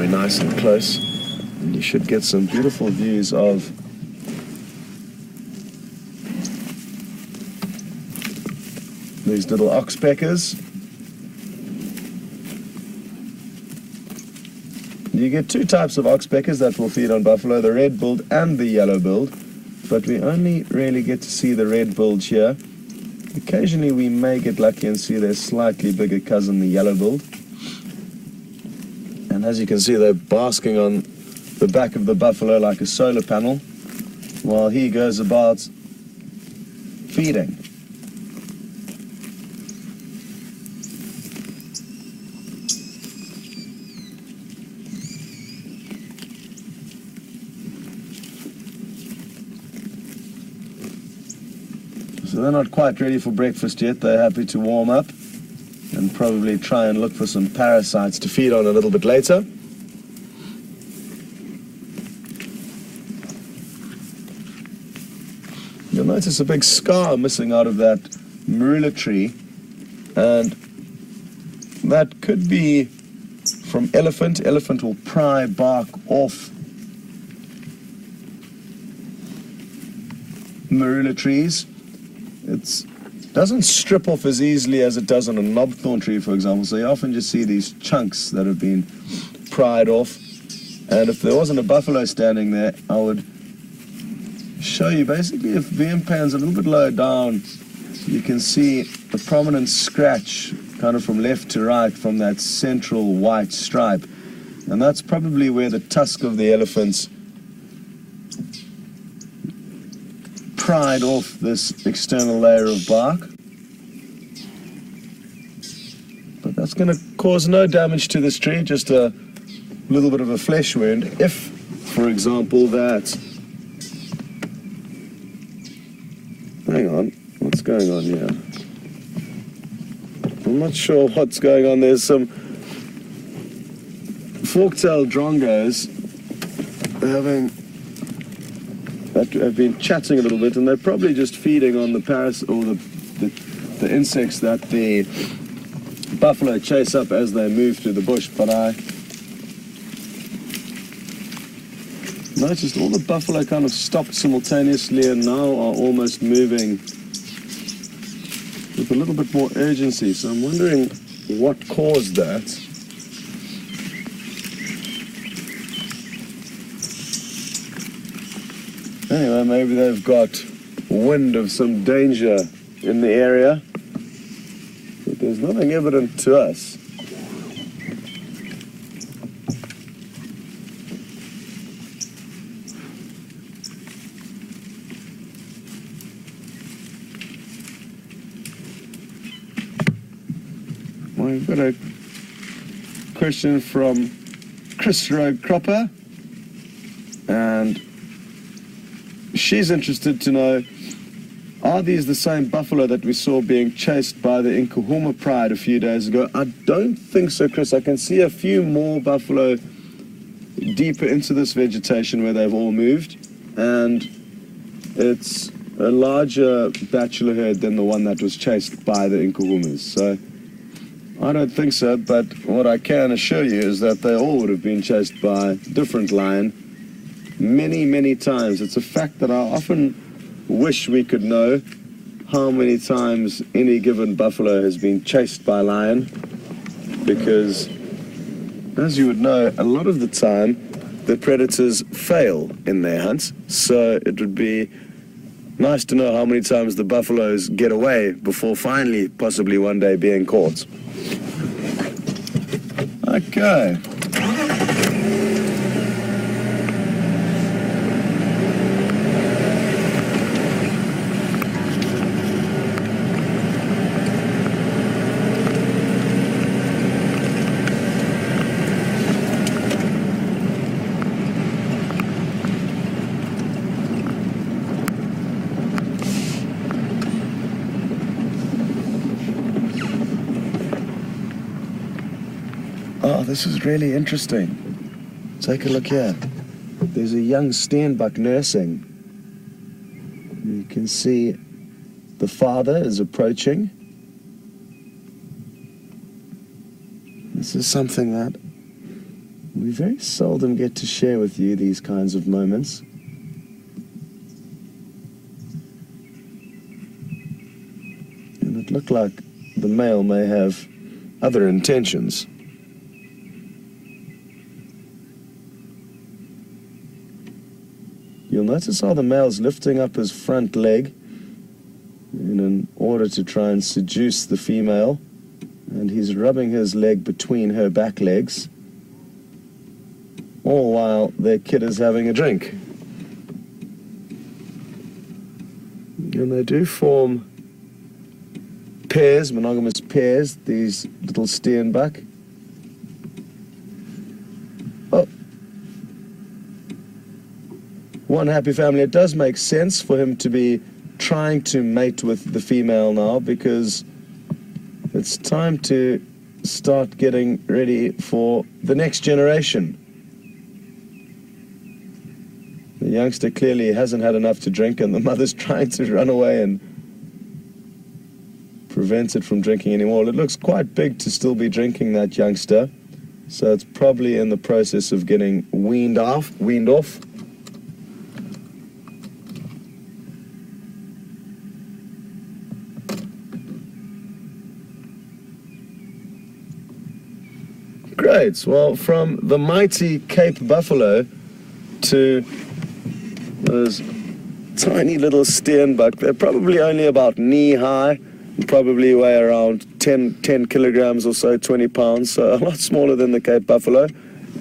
we're nice and close, and you should get some beautiful views of these little oxpeckers. You get two types of oxpeckers that will feed on buffalo, the red-billed and the yellow-billed, but we only really get to see the red-billed here. Occasionally we may get lucky and see their slightly bigger cousin, the yellow-billed. And as you can see, they're basking on the back of the buffalo like a solar panel while he goes about feeding. So they're not quite ready for breakfast yet. They're happy to warm up and probably try and look for some parasites to feed on a little bit later. You'll notice a big scar missing out of that marula tree, and that could be from elephant. Elephant will pry bark off marula trees. It doesn't strip off as easily as it does on a knobthorn tree, for example, so you often just see these chunks that have been pried off. And if there wasn't a buffalo standing there, I would show you basically if VM pan's a little bit lower down, you can see a prominent scratch kind of from left to right from that central white stripe, and that's probably where the tusk of the elephants pried off this external layer of bark. But that's going to cause no damage to this tree, just a little bit of a flesh wound. If, for example, that... Hang on, what's going on here? I'm not sure what's going on. There's some fork-tailed drongos that have been chatting a little bit, and they're probably just feeding on the the insects that the buffalo chase up as they move through the bush. But I noticed all the buffalo kind of stopped simultaneously and now are almost moving with a little bit more urgency. So I'm wondering what caused that. Anyway, maybe they've got wind of some danger in the area, but there's nothing evident to us. Well, we've got a question from Chris Rogue Cropper, and she's interested to know, are these the same buffalo that we saw being chased by the Inkuhuma pride a few days ago? I don't think so, Chris. I can see a few more buffalo deeper into this vegetation where they've all moved, and it's a larger bachelor herd than the one that was chased by the Inkuhumas. So I don't think so, but what I can assure you is that they all would have been chased by a different lion many, many times. It's a fact that I often wish we could know how many times any given buffalo has been chased by a lion, because, as you would know, a lot of the time the predators fail in their hunts, so it would be nice to know how many times the buffaloes get away before finally, possibly one day, being caught. Okay. Oh, this is really interesting. Take a look here. There's a young steenbuck nursing. You can see the father is approaching. This is something that We very seldom get to share with you these kinds of moments. And it looked like the male may have other intentions. You'll notice how the male's lifting up his front leg in order to try and seduce the female, and he's rubbing his leg between her back legs, all while their kid is having a drink. And they do form pairs, monogamous pairs, these little steenbuck. Oh, one happy family. It does make sense for him to be trying to mate with the female now, because it's time to start getting ready for the next generation. The youngster clearly hasn't had enough to drink, and the mother's trying to run away and prevent it from drinking anymore. It looks quite big to still be drinking, that youngster, so it's probably in the process of getting weaned off. Great. Well, from the mighty Cape Buffalo to those tiny little steenbuck, they're probably only about knee high, probably weigh around 10 kilograms or so, 20 pounds, so a lot smaller than the Cape Buffalo,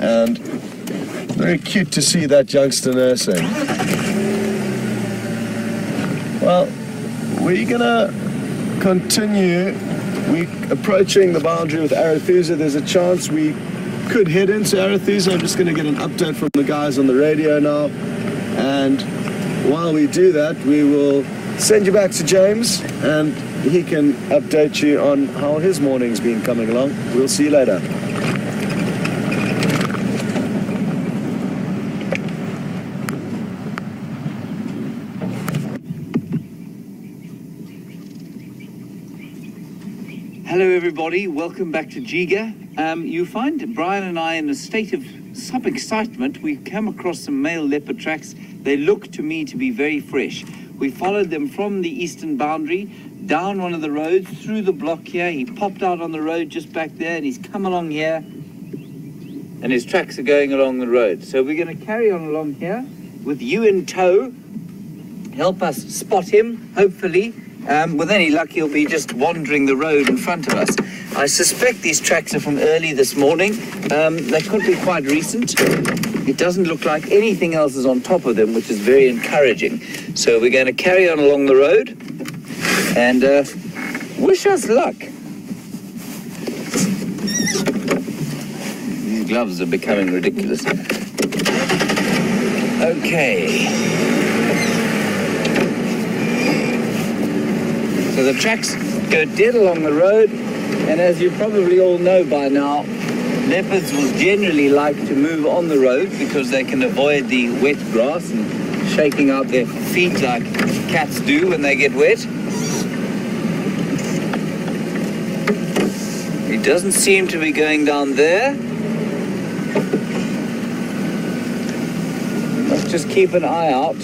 and very cute to see that youngster nursing. Well, we're gonna continue. We're approaching the boundary with Arethusa. There's a chance we could head into Arethusa. I'm just going to get an update from the guys on the radio now. And while we do that, we will send you back to James, and he can update you on how his morning's been coming along. We'll see you later. Hello everybody, welcome back to Giga. You find Brian and I in a state of some excitement. We've come across some male leopard tracks. They look to me to be very fresh. We followed them from the eastern boundary, down one of the roads, through the block here. He popped out on the road just back there, and he's come along here, and his tracks are going along the road. So we're going to carry on along here with you in tow. Help us spot him, hopefully. With any luck, he'll be just wandering the road in front of us. I suspect these tracks are from early this morning. They could be quite recent. It doesn't look like anything else is on top of them, which is very encouraging. So we're going to carry on along the road and wish us luck. These gloves are becoming ridiculous. Okay. So the tracks go dead along the road, and as you probably all know by now, leopards will generally like to move on the road because they can avoid the wet grass and shaking out their feet like cats do when they get wet. He doesn't seem to be going down there. Let's just keep an eye out.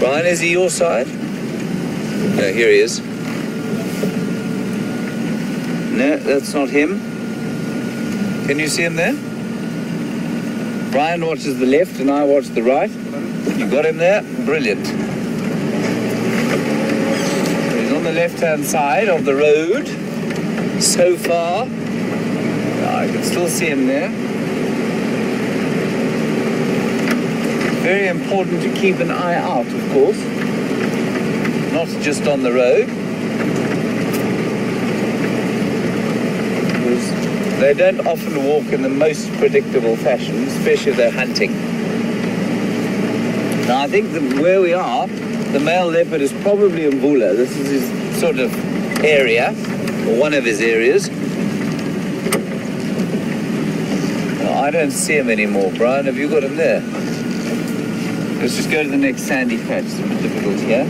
Brian, is he your side? No, here he is. No, that's not him. Can you see him there? Brian watches the left and I watch the right. You got him there? Brilliant. He's on the left-hand side of the road so far. I can still see him there. Very important to keep an eye out, of course, not just on the road, because they don't often walk in the most predictable fashion, especially if they're hunting. Now, I think that where we are, the male leopard is probably in Mvula. This is his sort of area, or one of his areas. Now, I don't see him anymore. Brian, have you got him there? Let's just go to the next sandy patch. It's a bit difficult here.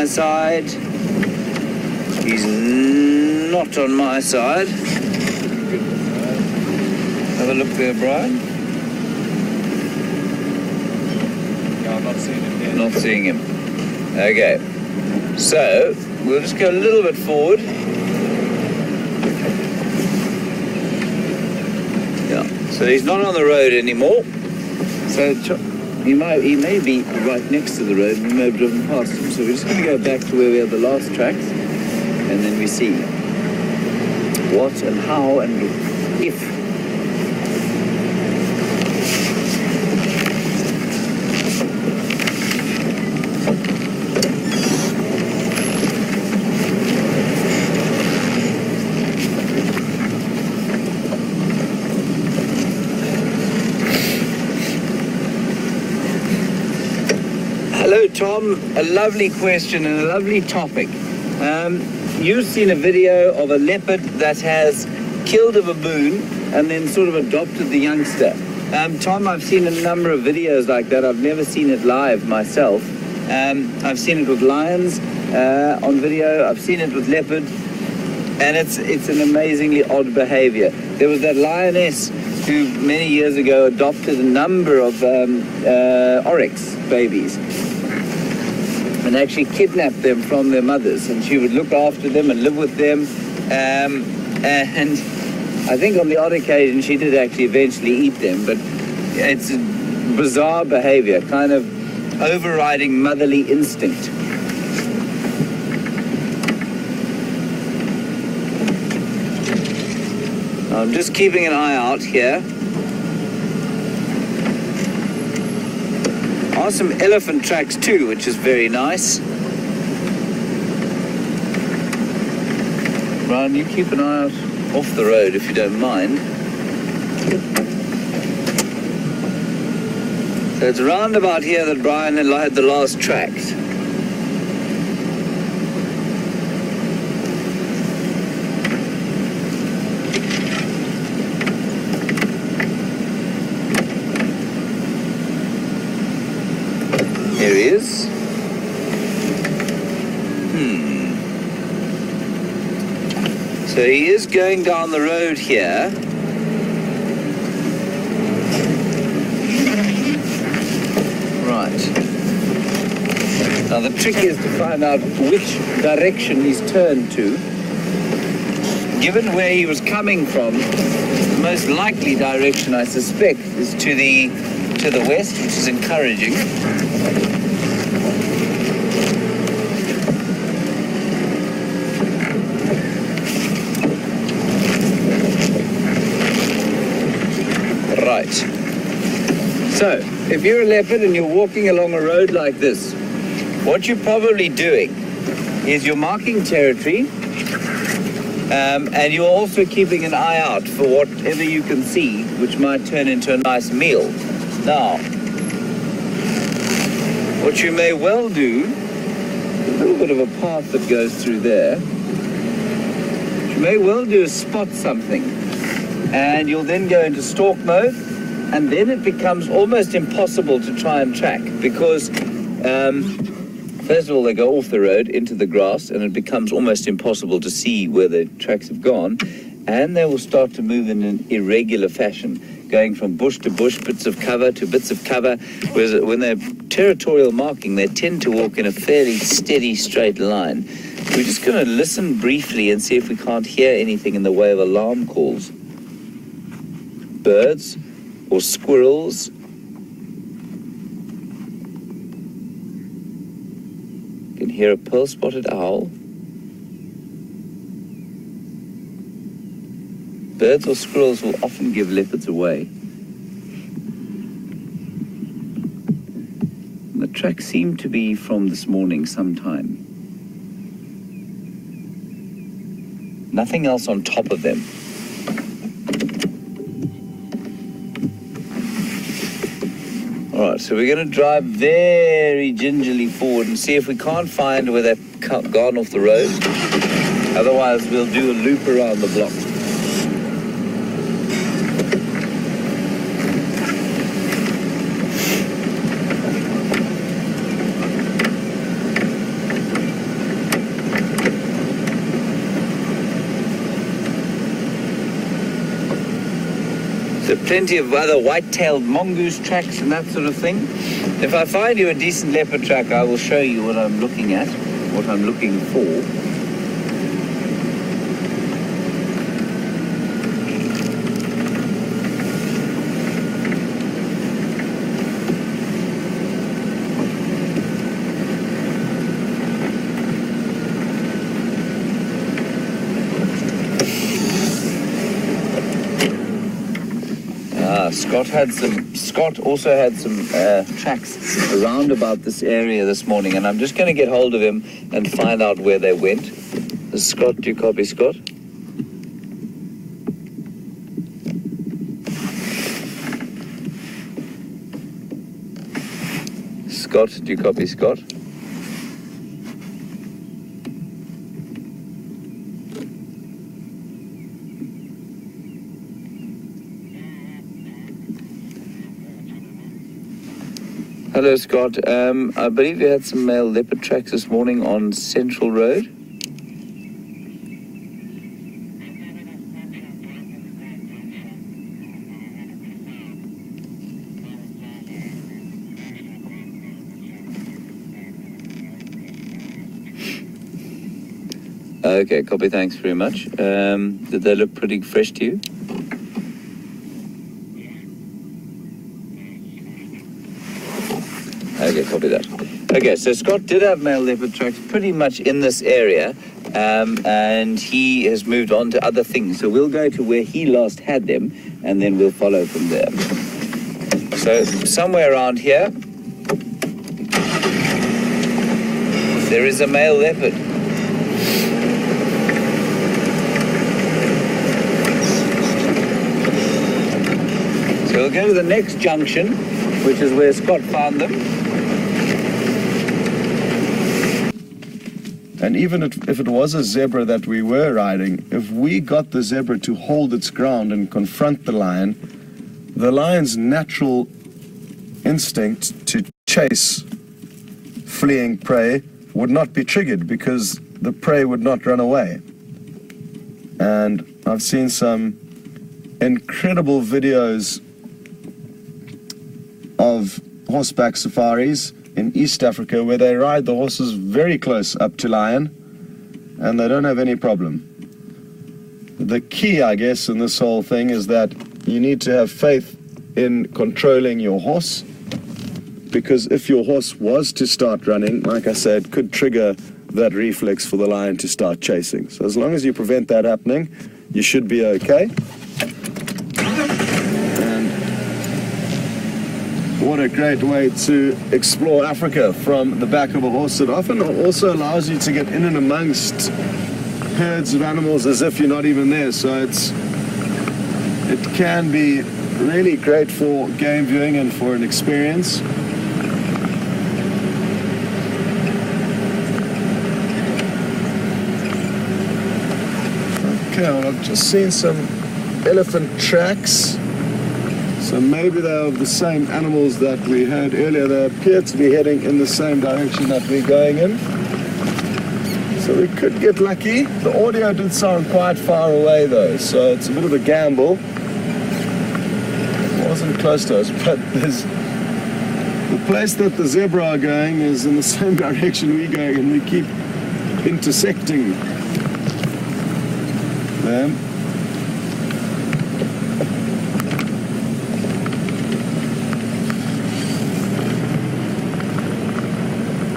my side. He's not on my side. Have a look there, Brian. No, I'm not seeing him there. Not seeing him. Okay. So, we'll just go a little bit forward. Yeah. So he's not on the road anymore. So he may be right next to the road. We may have driven past him. So we're just going to go back to where we had the last tracks, and then we see what and how and if. Hello, Tom. A lovely question and a lovely topic. You've seen a video of a leopard that has killed a baboon and then sort of adopted the youngster. Tom, I've seen a number of videos like that. I've never seen it live myself. I've seen it with lions on video. I've seen it with leopard. And it's an amazingly odd behavior. There was that lioness who many years ago adopted a number of oryx babies and actually kidnapped them from their mothers, and she would look after them and live with them, and I think on the odd occasion she did actually eventually eat them, but it's bizarre behavior, kind of overriding motherly instinct. I'm just keeping an eye out here. Are some elephant tracks too, which is very nice. Brian, you keep an eye out off the road if you don't mind. So it's round about here that Brian had the last tracks. Here he is. So he is going down the road here. Right. Now the trick is to find out which direction he's turned to. Given where he was coming from, the most likely direction, I suspect, is to the west, which is encouraging. Right. So, if you're a leopard and you're walking along a road like this, what you're probably doing is you're marking territory, and you're also keeping an eye out for whatever you can see, which might turn into a nice meal. Now, what you may well do, a little bit of a path that goes through there, what you may well do is spot something, and you'll then go into stalk mode, and then it becomes almost impossible to try and track, because first of all they go off the road into the grass, and it becomes almost impossible to see where the tracks have gone, and they will start to move in an irregular fashion, going from bush to bush, bits of cover to bits of cover, whereas when they're territorial marking, they tend to walk in a fairly steady, straight line. We're just going to listen briefly and see if we can't hear anything in the way of alarm calls. Birds or squirrels. You can hear a pearl-spotted owl. Birds or squirrels will often give leopards away. The tracks seem to be from this morning sometime. Nothing else on top of them. All right, so we're going to drive very gingerly forward and see if we can't find where they've gone off the road. Otherwise, we'll do a loop around the block. There are plenty of other white-tailed mongoose tracks and that sort of thing. If I find you a decent leopard track, I will show you what I'm looking at, what I'm looking for. Scott also had some tracks around about this area this morning, and I'm just going to get hold of him and find out where they went. Scott, do you copy, Scott? Scott, do you copy, Scott? Hello, Scott. I believe you had some male leopard tracks this morning on Central Road. Okay, copy. Thanks very much. Did they look pretty fresh to you? Okay, copy that. Okay, so Scott did have male leopard tracks pretty much in this area, and he has moved on to other things. So we'll go to where he last had them, and then we'll follow from there. So somewhere around here, there is a male leopard. So we'll go to the next junction, which is where Scott found them. And even if it was a zebra that we were riding, if we got the zebra to hold its ground and confront the lion's natural instinct to chase fleeing prey would not be triggered because the prey would not run away. And I've seen some incredible videos of horseback safaris in East Africa where they ride the horses very close up to lion and they don't have any problem. The key, I guess, in this whole thing is that you need to have faith in controlling your horse, because if your horse was to start running, like I said, it could trigger that reflex for the lion to start chasing. So as long as you prevent that happening, you should be okay. What a great way to explore Africa from the back of a horse. It often also allows you to get in and amongst herds of animals as if you're not even there. So it can be really great for game viewing and for an experience. Okay, well, I've just seen some elephant tracks. So maybe they're of the same animals that we heard earlier. They appear to be heading in the same direction that we're going in. So we could get lucky. The audio did sound quite far away though, so it's a bit of a gamble. It wasn't close to us, but the place that the zebra are going is in the same direction we're going, and we keep intersecting them.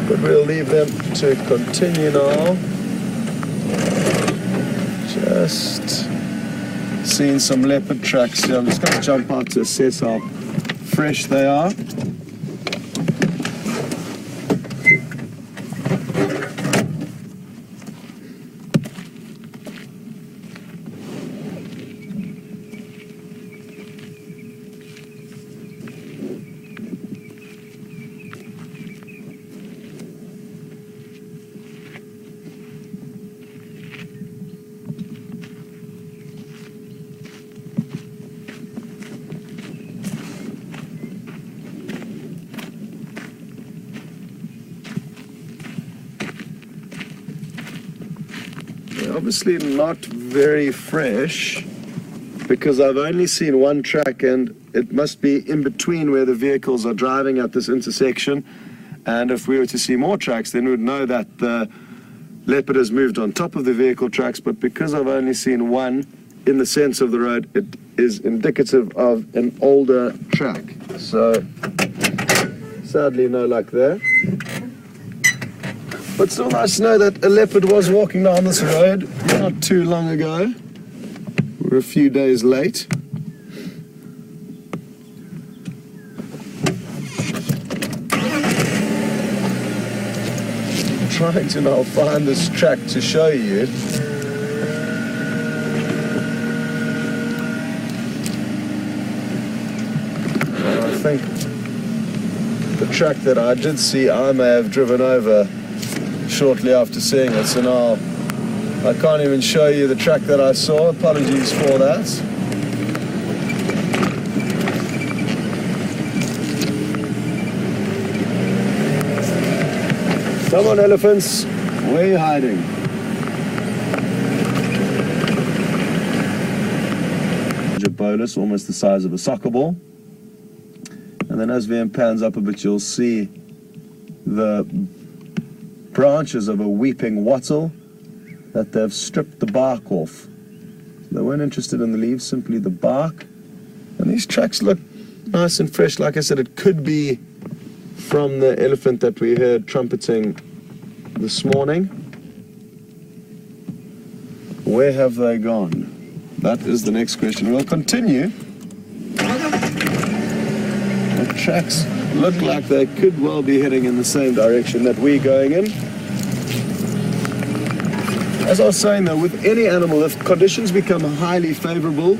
But we'll leave them to continue now. Just seeing some leopard tracks here. I'm just going to jump out to assess how fresh they are. Obviously not very fresh because I've only seen one track, and it must be in between where the vehicles are driving at this intersection. And if we were to see more tracks, then we'd know that the leopard has moved on top of the vehicle tracks. But because I've only seen one in the centre of the road, it is indicative of an older track. So sadly no luck there. But still nice to know that a leopard was walking down this road not too long ago. We're a few days late. I'm trying to now find this track to show you. I think the track that I did see, I may have driven over shortly after seeing it, so now I can't even show you the track that I saw. Apologies for that. Come on, elephants, where are you hiding? A bolus, almost the size of a soccer ball. And then as VM pans up a bit, you'll see the branches of a weeping wattle that they've stripped the bark off. They weren't interested in the leaves, simply the bark. And these tracks look nice and fresh. Like I said, it could be from the elephant that we heard trumpeting this morning. Where have they gone? That is the next question. We'll continue. The tracks look like they could well be heading in the same direction that we're going in. As I was saying though, with any animal, if conditions become highly favorable,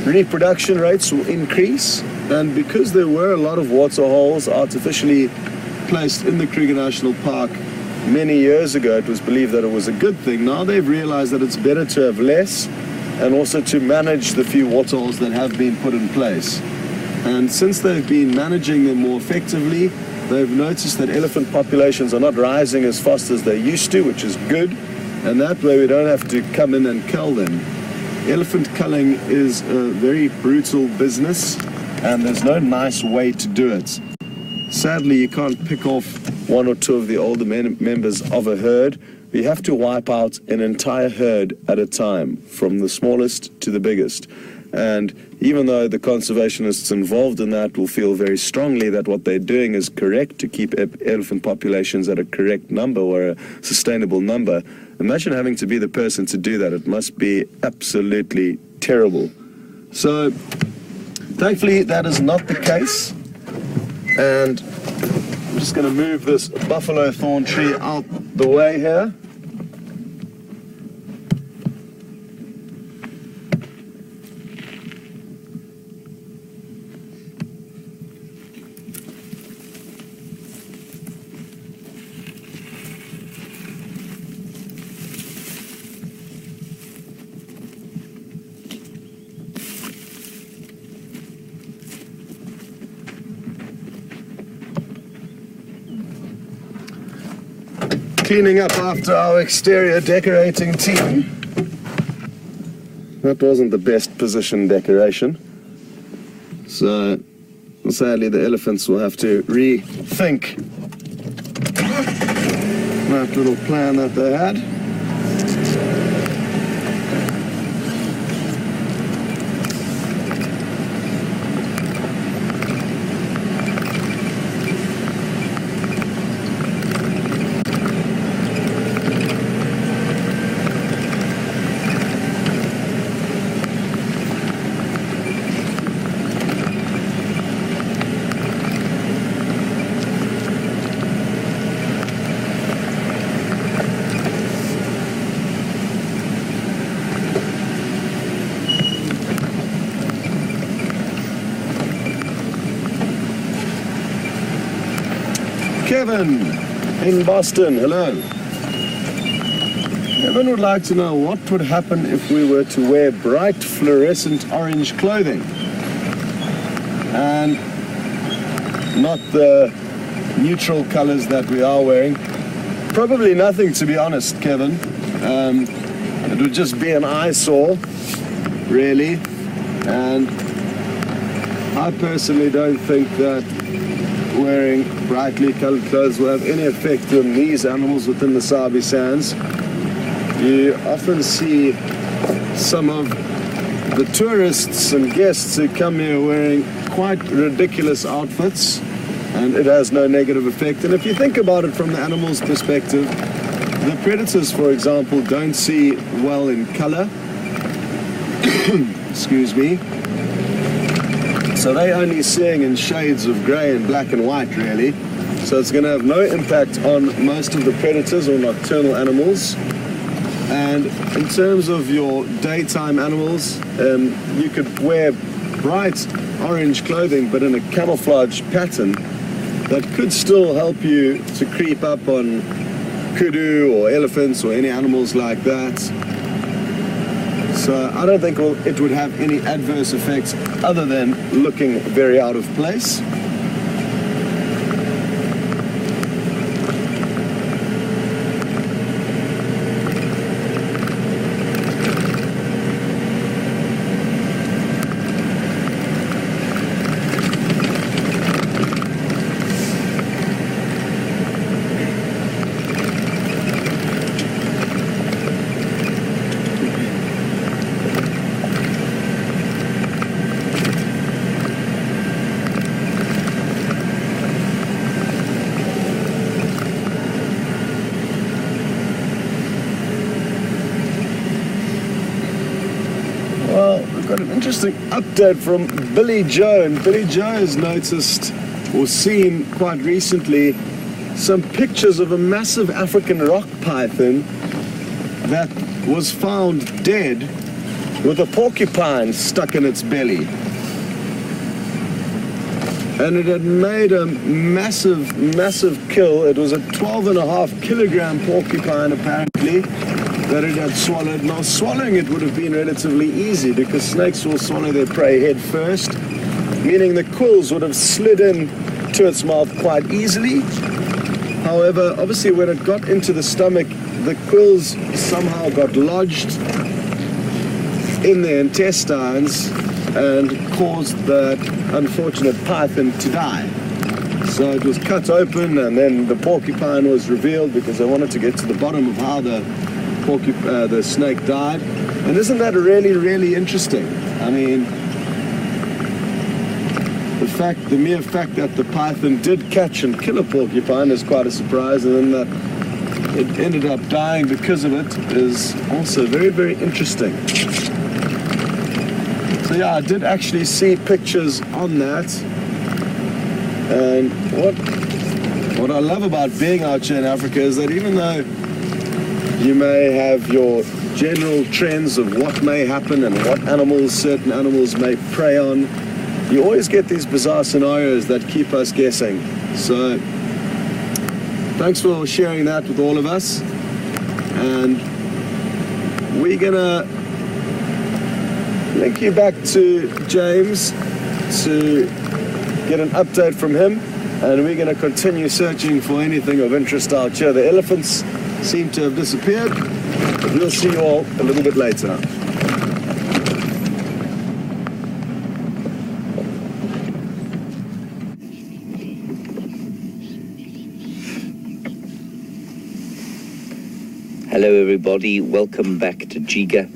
reproduction rates will increase. And because there were a lot of water holes artificially placed in the Kruger National Park many years ago, it was believed that it was a good thing. Now they've realized that it's better to have less and also to manage the few water holes that have been put in place. And since they've been managing them more effectively, they've noticed that elephant populations are not rising as fast as they used to, which is good. And that way we don't have to come in and cull them. Elephant culling is a very brutal business, and there's no nice way to do it. Sadly, you can't pick off one or two of the older members of a herd. You have to wipe out an entire herd at a time, from the smallest to the biggest. And even though the conservationists involved in that will feel very strongly that what they're doing is correct to keep elephant populations at a correct number or a sustainable number, imagine having to be the person to do that. It must be absolutely terrible. So, thankfully, that is not the case. And I'm just going to move this buffalo thorn tree out the way here. Cleaning up after our exterior decorating team. That wasn't the best position decoration. So sadly the elephants will have to rethink that little plan that they had. Kevin in Boston, hello. Kevin would like to know what would happen if we were to wear bright fluorescent orange clothing and not the neutral colors that we are wearing. Probably nothing, to be honest, Kevin. It would just be an eyesore. really. And I personally don't think that wearing brightly colored clothes will have any effect on these animals within the Sabi Sands. You often see some of the tourists and guests who come here wearing quite ridiculous outfits, and it has no negative effect. And if you think about it from the animal's perspective, the predators, for example, don't see well in color. Excuse me. So they're only seeing in shades of gray and black and white, really. So it's going to have no impact on most of the predators or nocturnal animals. And in terms of your daytime animals, you could wear bright orange clothing, but in a camouflage pattern that could still help you to creep up on kudu or elephants or any animals like that. So I don't think it would have any adverse effects other than looking very out of place. Interesting update from Billy Joe, and Billy Joe has noticed or seen quite recently some pictures of a massive African rock python that was found dead with a porcupine stuck in its belly. And it had made a massive, massive kill. It was a 12.5 kilogram porcupine apparently that it had swallowed. Now, swallowing it would have been relatively easy because snakes will swallow their prey head first, meaning the quills would have slid in to its mouth quite easily. However, obviously when it got into the stomach, the quills somehow got lodged in the intestines and caused the unfortunate python to die. So it was cut open, and then the porcupine was revealed because they wanted to get to the bottom of how the snake died. And isn't that really, really interesting? I mean, the mere fact that the python did catch and kill a porcupine is quite a surprise, and then that it ended up dying because of it is also very, very interesting. So yeah, I did actually see pictures on that. And what I love about being out here in Africa is that even though you may have your general trends of what may happen and what animals certain animals may prey on, you always get these bizarre scenarios that keep us guessing. So thanks for sharing that with all of us, and we're gonna link you back to James to get an update from him, and we're gonna continue searching for anything of interest out here. The elephants seem to have disappeared, but we'll see you all a little bit later. Hello everybody, welcome back to Jiga.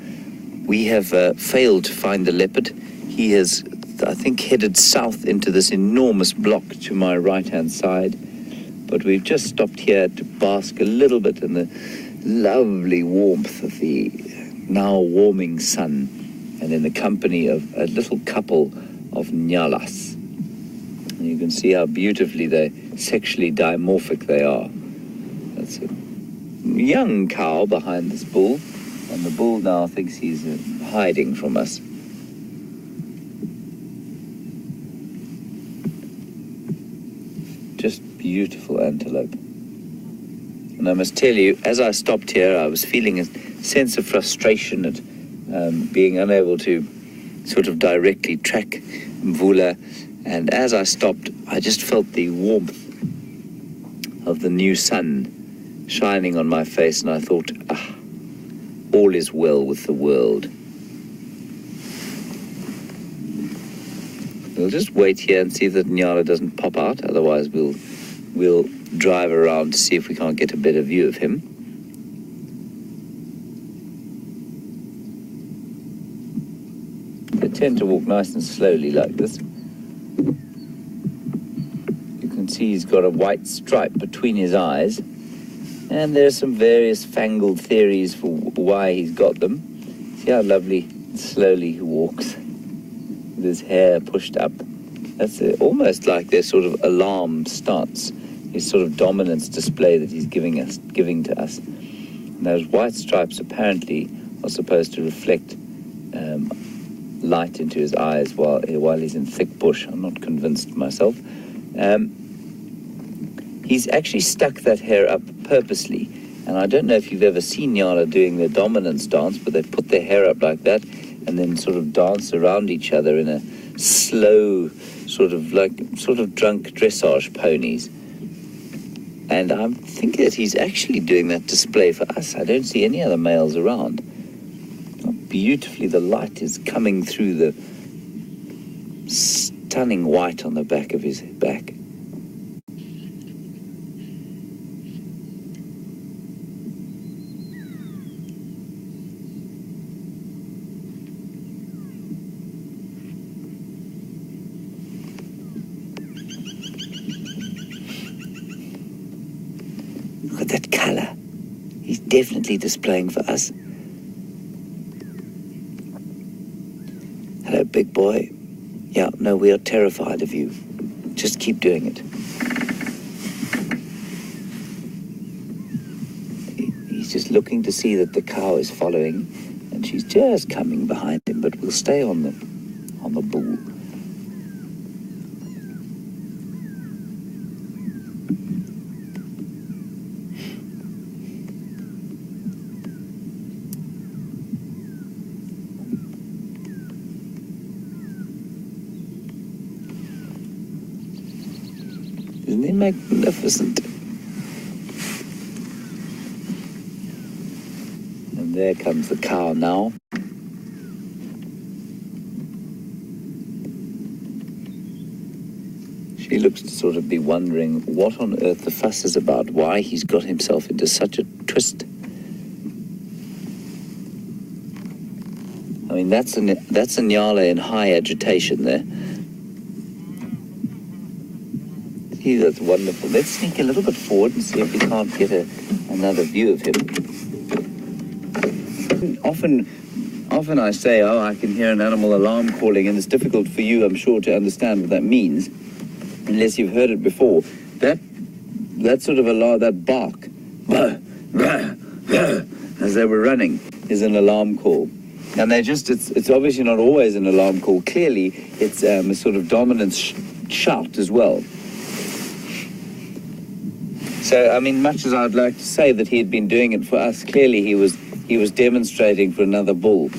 We have failed to find the leopard. He has, I think, headed south into this enormous block to my right-hand side. But we've just stopped here to bask a little bit in the lovely warmth of the now warming sun, and in the company of a little couple of nyalas. And you can see how beautifully sexually dimorphic they are. That's a young cow behind this bull, and the bull now thinks he's hiding from us. Just beautiful antelope. And I must tell you, as I stopped here, I was feeling a sense of frustration at being unable to sort of directly track Mvula. And as I stopped, I just felt the warmth of the new sun shining on my face, and I thought, all is well with the world. We'll just wait here and see that Nyala doesn't pop out. Otherwise, we'll drive around to see if we can't get a better view of him. They tend to walk nice and slowly like this. You can see he's got a white stripe between his eyes, and there's some various fangled theories for why he's got them. See how lovely slowly he walks with his hair pushed up. That's almost like their sort of alarm stance, his sort of dominance display that he's giving to us. And those white stripes apparently are supposed to reflect light into his eyes while he's in thick bush. I'm not convinced myself. He's actually stuck that hair up purposely, and I don't know if you've ever seen Nyala doing their dominance dance, but they put their hair up like that and then sort of dance around each other in a slow sort of drunk dressage ponies. And I'm thinking that he's actually doing that display for us. I don't see any other males around. How beautifully the light is coming through the stunning white on the back of his back. Look at that colour. He's definitely displaying for us. Hello, big boy. Yeah, no, we are terrified of you. Just keep doing it. He's just looking to see that the cow is following, and she's just coming behind him, but we'll stay on the bull. Isn't he magnificent? And there comes the cow now. She looks to sort of be wondering what on earth the fuss is about, why he's got himself into such a twist. I mean, that's a Nyala in high agitation there. That's wonderful. Let's sneak a little bit forward and see if we can't get another view of him. Often I say, oh, I can hear an animal alarm calling, and it's difficult for you, I'm sure, to understand what that means, unless you've heard it before. That sort of alarm, that bark, as they were running, is an alarm call. And it's obviously not always an alarm call. Clearly, it's a sort of dominant shout as well. So, I mean, much as I'd like to say that he had been doing it for us, clearly he was demonstrating for another bull.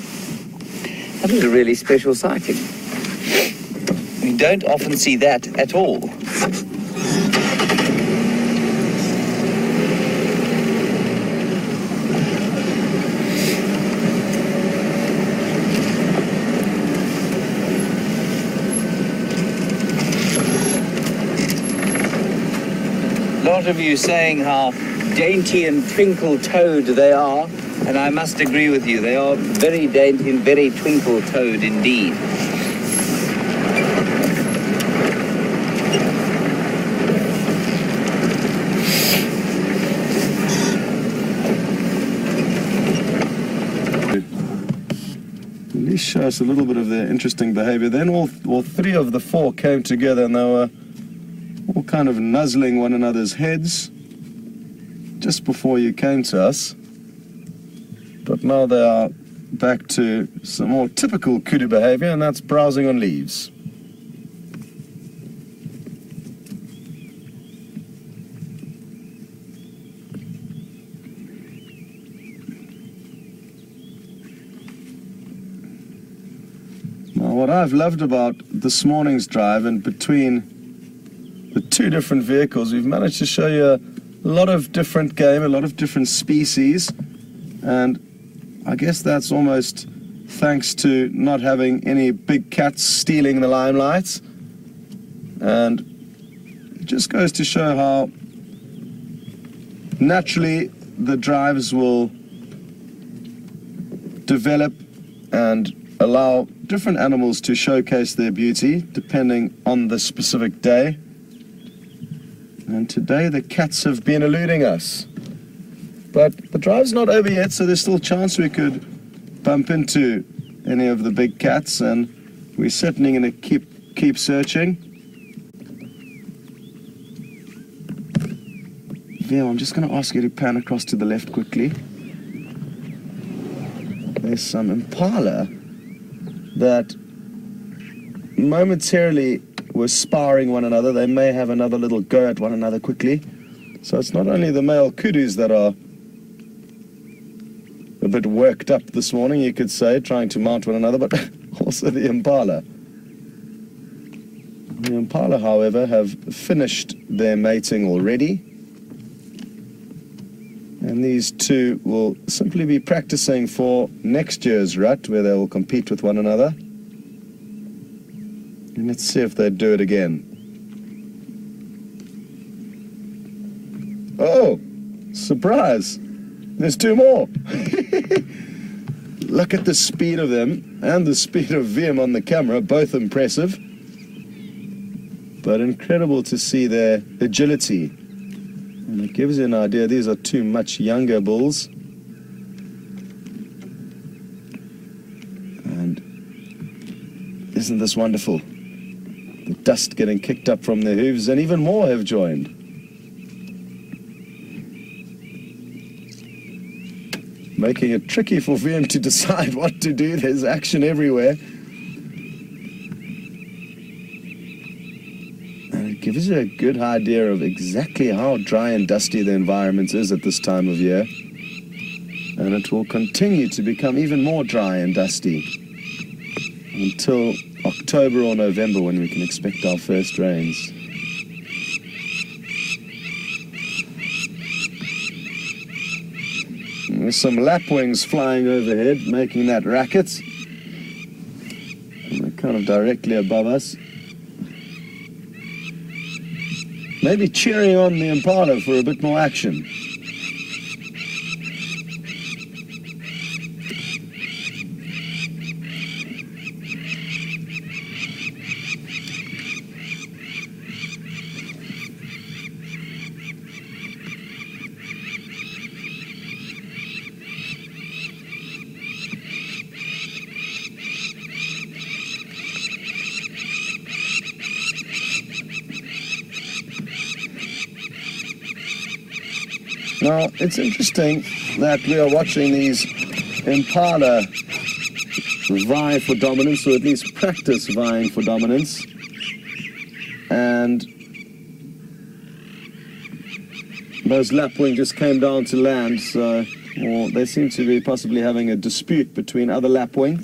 That was a really special sighting. We don't often see that at all. A lot of you saying how dainty and twinkle-toed they are, and I must agree with you. They are very dainty and very twinkle-toed indeed. At least show us a little bit of their interesting behavior. Then all three of the four came together, and they were all kind of nuzzling one another's heads just before you came to us. But now they are back to some more typical kudu behavior, and that's browsing on leaves. Now, what I've loved about this morning's drive, and between the two different vehicles, we've managed to show you a lot of different game, a lot of different species, and I guess that's almost thanks to not having any big cats stealing the limelight. And it just goes to show how naturally the drives will develop and allow different animals to showcase their beauty depending on the specific day. And today the cats have been eluding us. But the drive's not over yet, so there's still a chance we could bump into any of the big cats, and we're certainly going to keep searching. Yeah, I'm just going to ask you to pan across to the left quickly. There's some impala that momentarily were sparring one another. They may have another little go at one another quickly. So it's not only the male kudus that are a bit worked up this morning, you could say, trying to mount one another, but also the impala. The impala, however, have finished their mating already. And these two will simply be practicing for next year's rut, where they will compete with one another. And let's see if they do it again. Oh, surprise! There's two more! Look at the speed of them and the speed of VM on the camera, both impressive. But incredible to see their agility. And it gives you an idea, these are two much younger bulls. And isn't this wonderful? The dust getting kicked up from their hooves, and even more have joined. Making it tricky for VM to decide what to do. There's action everywhere. It gives you a good idea of exactly how dry and dusty the environment is at this time of year. And it will continue to become even more dry and dusty until October or November, when we can expect our first rains. There's some lapwings flying overhead, making that racket. And they're kind of directly above us. Maybe cheering on the impala for a bit more action. Now, it's interesting that we are watching these impala vie for dominance, or at least practice vying for dominance. And those lapwing just came down to land, so or they seem to be possibly having a dispute between other lapwing.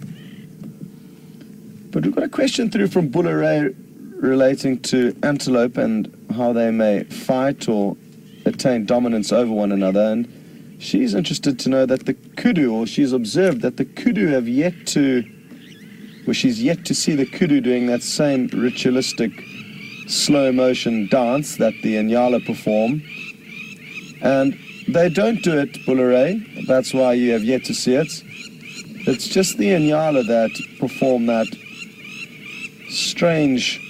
But we've got a question through from Bulleray relating to antelope and how they may fight or attain dominance over one another, and she's interested to know that the kudu, or she's observed that the kudu have yet to, well, she's yet to see the kudu doing that same ritualistic slow motion dance that the Inyala perform, and they don't do it, Bulleray. That's why you have yet to see it. It's just the Inyala that perform that strange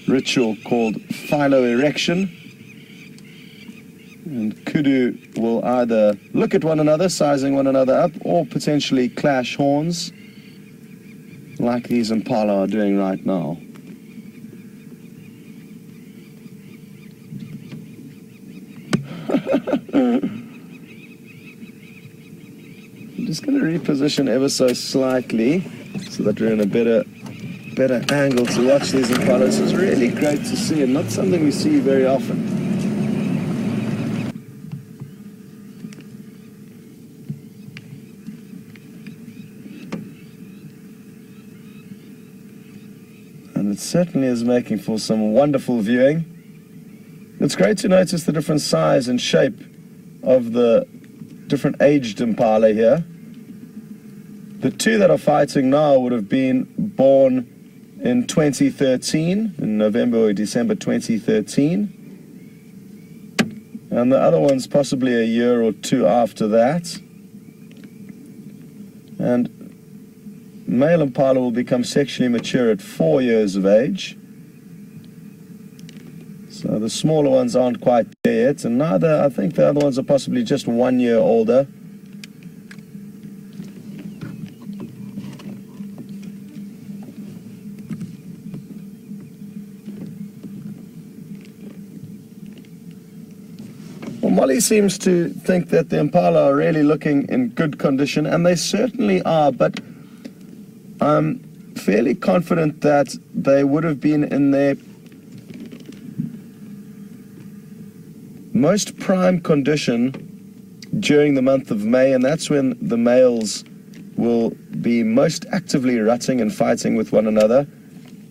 ritual called philo-erection. And kudu will either look at one another, sizing one another up, or potentially clash horns, like these impala are doing right now. I'm just going to reposition ever so slightly so that we're in a better angle to watch these impalas. It's really great to see, and not something we see very often. And it certainly is making for some wonderful viewing. It's great to notice the different size and shape of the different aged impala here. The two that are fighting now would have been born in 2013, in November or December 2013. And the other one's possibly a year or two after that. And male impala will become sexually mature at 4 years of age. So the smaller ones aren't quite there yet, and neither, I think the other ones are possibly just 1 year older. Well, Molly seems to think that the impala are really looking in good condition, and they certainly are, but I'm fairly confident that they would have been in their most prime condition during the month of May, and that's when the males will be most actively rutting and fighting with one another,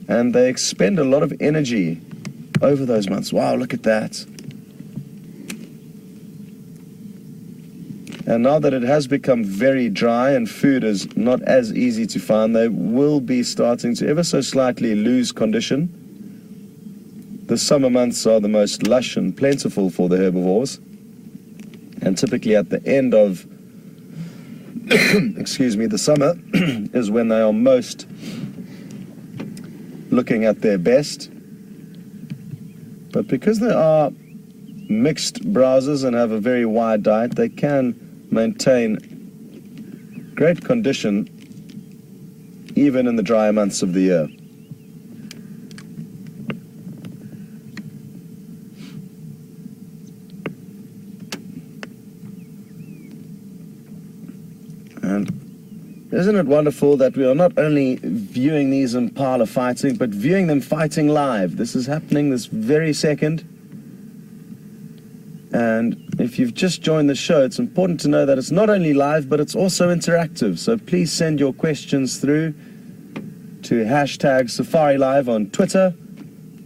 and they expend a lot of energy over those months. Wow, look at that. And now that it has become very dry and food is not as easy to find, they will be starting to ever so slightly lose condition. The summer months are the most lush and plentiful for the herbivores. And typically at the end of, excuse me, the summer is when they are most looking at their best. But because they are mixed browsers and have a very wide diet, they can maintain great condition even in the drier months of the year. And isn't it wonderful that we are not only viewing these impala fighting, but viewing them fighting live? This is happening this very second. And if you've just joined the show, it's important to know that it's not only live, but it's also interactive. So please send your questions through to hashtag SafariLive on Twitter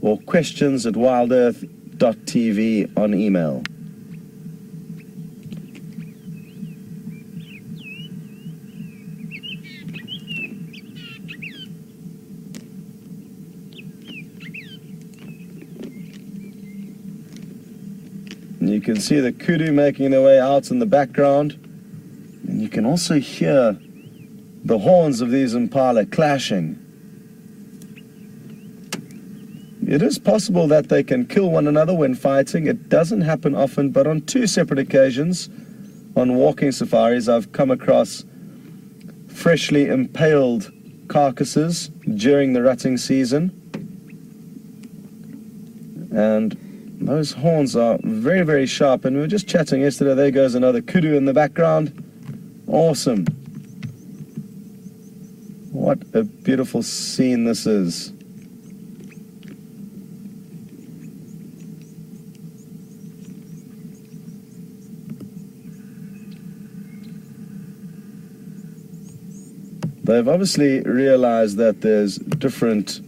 or questions@wildearth.tv on email. You can see the kudu making their way out in the background, and you can also hear the horns of these impala clashing. It is possible that they can kill one another when fighting. It doesn't happen often, but on 2 separate occasions on walking safaris I've come across freshly impaled carcasses during the rutting season, and those horns are very, very sharp. And we were just chatting yesterday, there goes another kudu in the background. Awesome. What a beautiful scene this is. They've obviously realized that there's different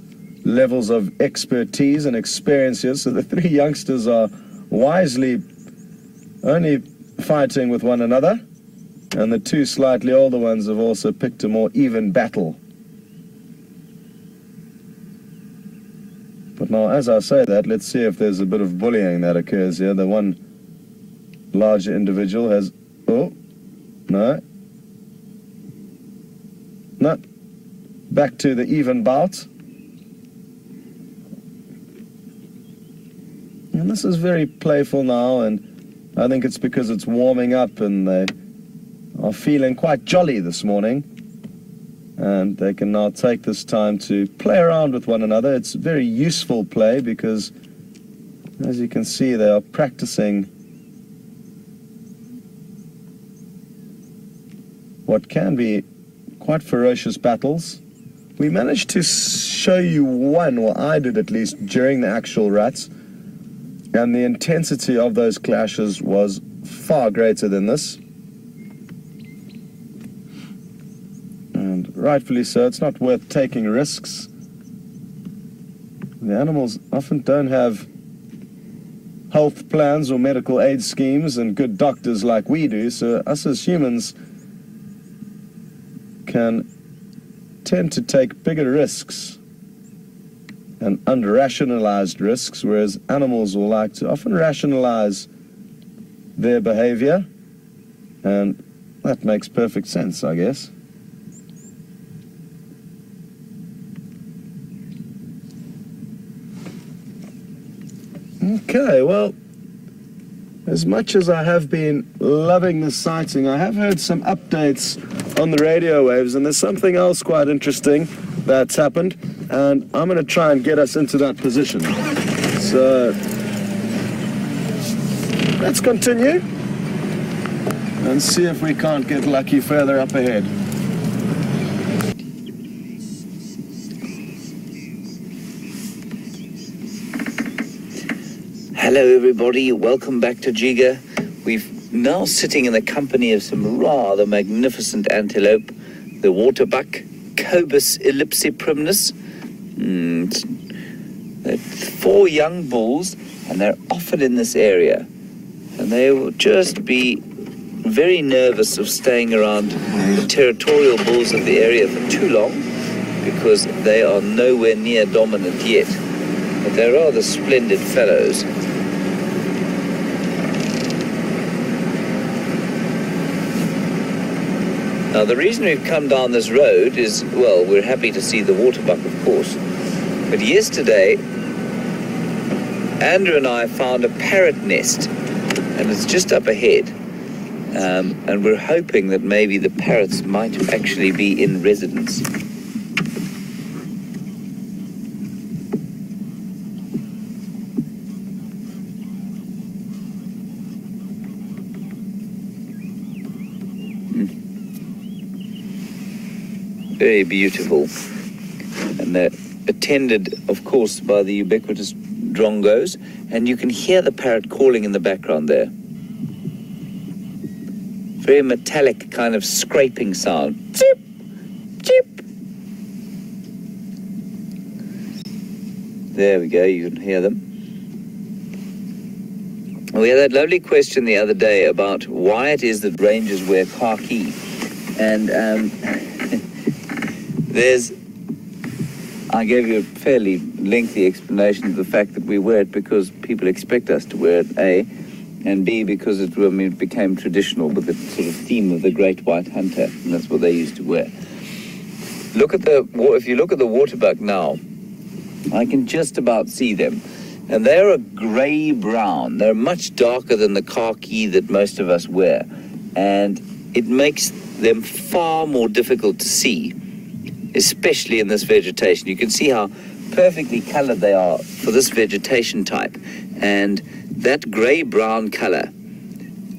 levels of expertise and experience here, so the 3 youngsters are wisely only fighting with one another, and the 2 slightly older ones have also picked a more even battle. But now, as I say that, let's see if there's a bit of bullying that occurs here. The one larger individual has, oh, no, back to the even bout. And this is very playful now, and I think it's because it's warming up and they are feeling quite jolly this morning. And they can now take this time to play around with one another. It's very useful play because, as you can see, they are practicing what can be quite ferocious battles. We managed to show you one, or I did at least, during the actual ruts. And the intensity of those clashes was far greater than this. And rightfully so, it's not worth taking risks. The animals often don't have health plans or medical aid schemes and good doctors like we do, so us as humans can tend to take bigger risks and under-rationalized risks, whereas animals will like to often rationalize their behavior, and that makes perfect sense, I guess. Okay, well, as much as I have been loving this sighting, I have heard some updates on the radio waves, and there's something else quite interesting that's happened, and I'm going to try and get us into that position. So let's continue and see if we can't get lucky further up ahead. Hello everybody, welcome back to Jiga. We're now sitting in the company of some rather magnificent antelope, the waterbuck, Cobus ellipsiprimnus. They're 4 young bulls, and they're often in this area. And they will just be very nervous of staying around the territorial bulls of the area for too long, because they are nowhere near dominant yet. But they're rather splendid fellows. Now, the reason we've come down this road is, well, we're happy to see the waterbuck, of course. But yesterday, Andrew and I found a parrot nest, and it's just up ahead. And we're hoping that maybe the parrots might actually be in residence. Very beautiful, and they're attended, of course, by the ubiquitous drongos, and you can hear the parrot calling in the background there. Very metallic kind of scraping sound. Chip, chip. There we go, you can hear them. We had that lovely question the other day about why it is that rangers wear khaki, and I gave you a fairly lengthy explanation of the fact that we wear it because people expect us to wear it, A, and B, because it became traditional with the sort of theme of the great white hunter, and that's what they used to wear. If you look at the waterbuck now, I can just about see them, and they're a grey-brown. They're much darker than the khaki that most of us wear, and it makes them far more difficult to see, especially in this vegetation. You can see how perfectly colored they are for this vegetation type. And that gray-brown color,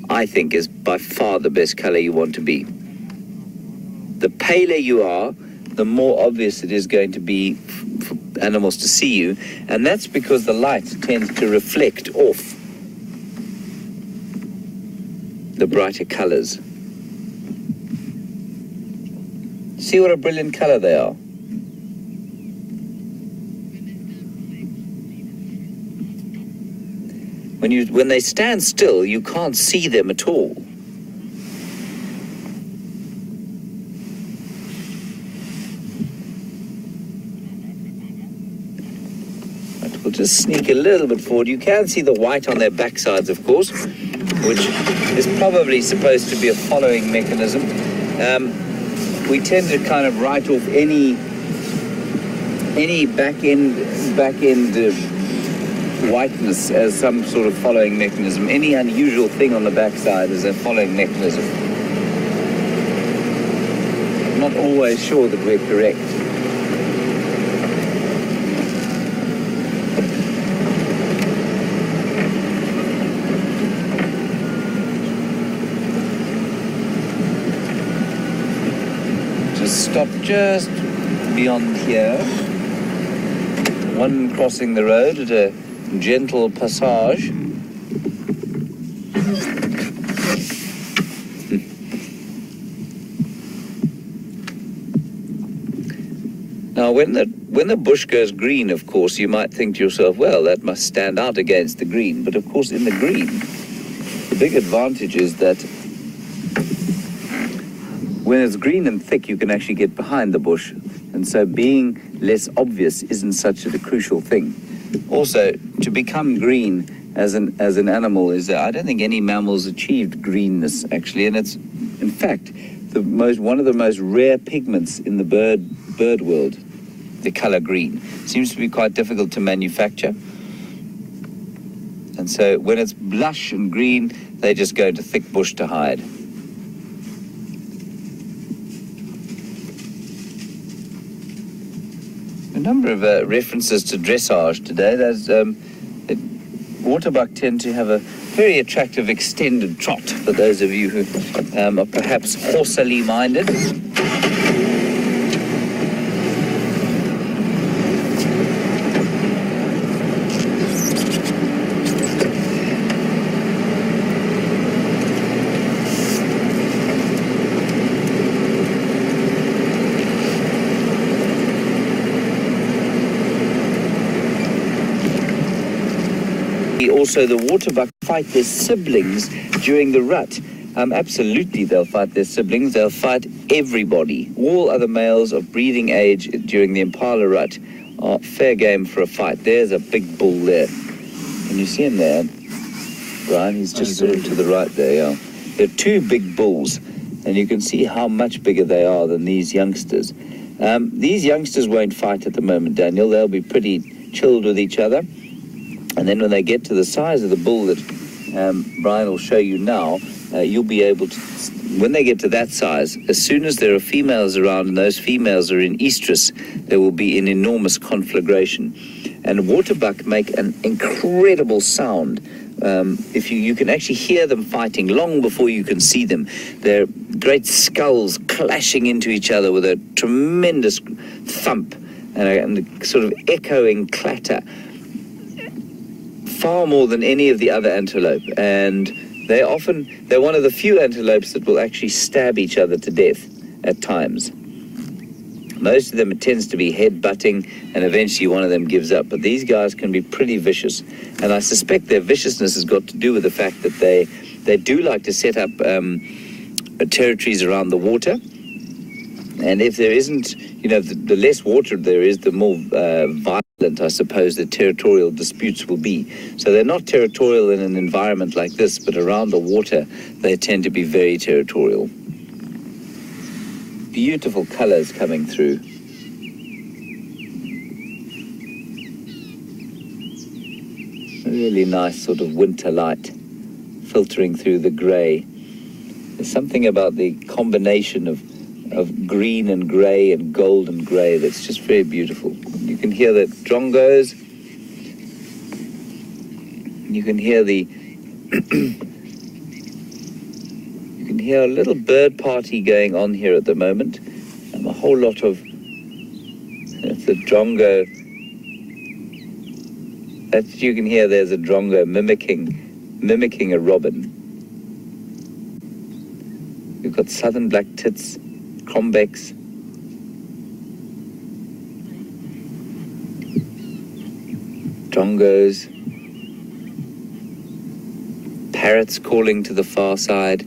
I think, is by far the best color you want to be. The paler you are, the more obvious it is going to be for animals to see you. And that's because the light tends to reflect off the brighter colors. See what a brilliant color they are. When they stand still, you can't see them at all. But we'll just sneak a little bit forward. You can see the white on their backsides, of course, which is probably supposed to be a following mechanism. We tend to kind of write off any back end whiteness as some sort of following mechanism. Any unusual thing on the backside is a following mechanism. I'm not always sure that we're correct. Stop just beyond here. One crossing the road at a gentle passage. Now, when the bush goes green, of course, you might think to yourself, well, that must stand out against the green. But of course, in the green, the big advantage is that when it's green and thick, you can actually get behind the bush, And so being less obvious isn't such a crucial thing. Also, to become green as an animal is, I don't think any mammal's achieved greenness actually, and it's in fact one of the most rare pigments in the bird world. The color green seems to be quite difficult to manufacture, and so when it's lush and green, they just go into thick bush to hide. A number of references to dressage today. There's waterbuck tend to have a very attractive extended trot for those of you who are perhaps horsily minded. Also, the waterbuck fight their siblings during the rut. Absolutely, they'll fight their siblings. They'll fight everybody. All other males of breeding age during the impala rut are fair game for a fight. There's a big bull there. Can you see him there, Brian? He's just sort of to the right there, yeah. There are two big bulls, and you can see how much bigger they are than these youngsters. These youngsters won't fight at the moment, Daniel. They'll be pretty chilled with each other. And then when they get to the size of the bull that Brian will show you now, you'll be able to, when they get to that size, as soon as there are females around and those females are in estrus, there will be an enormous conflagration. And waterbuck make an incredible sound. If you can actually hear them fighting long before you can see them. Their great skulls clashing into each other with a tremendous thump and a sort of echoing clatter. Far more than any of the other antelope, and they're one of the few antelopes that will actually stab each other to death at times. Most of them, it tends to be head-butting, and eventually one of them gives up, but these guys can be pretty vicious, and I suspect their viciousness has got to do with the fact that they do like to set up territories around the water, and if there isn't, the less water there is, the more violent, I suppose, the territorial disputes will be. So they're not territorial in an environment like this, but around the water, they tend to be very territorial. Beautiful colors coming through. Really nice sort of winter light filtering through the grey. There's something about the combination of green and grey and gold and grey that's just very beautiful. You can hear the drongos. You can hear you can hear a little bird party going on here at the moment, and a whole lot of the drongo. That you can hear. There's a drongo mimicking a robin. We've got southern black tits, crombecs. Drongos, parrots calling to the far side.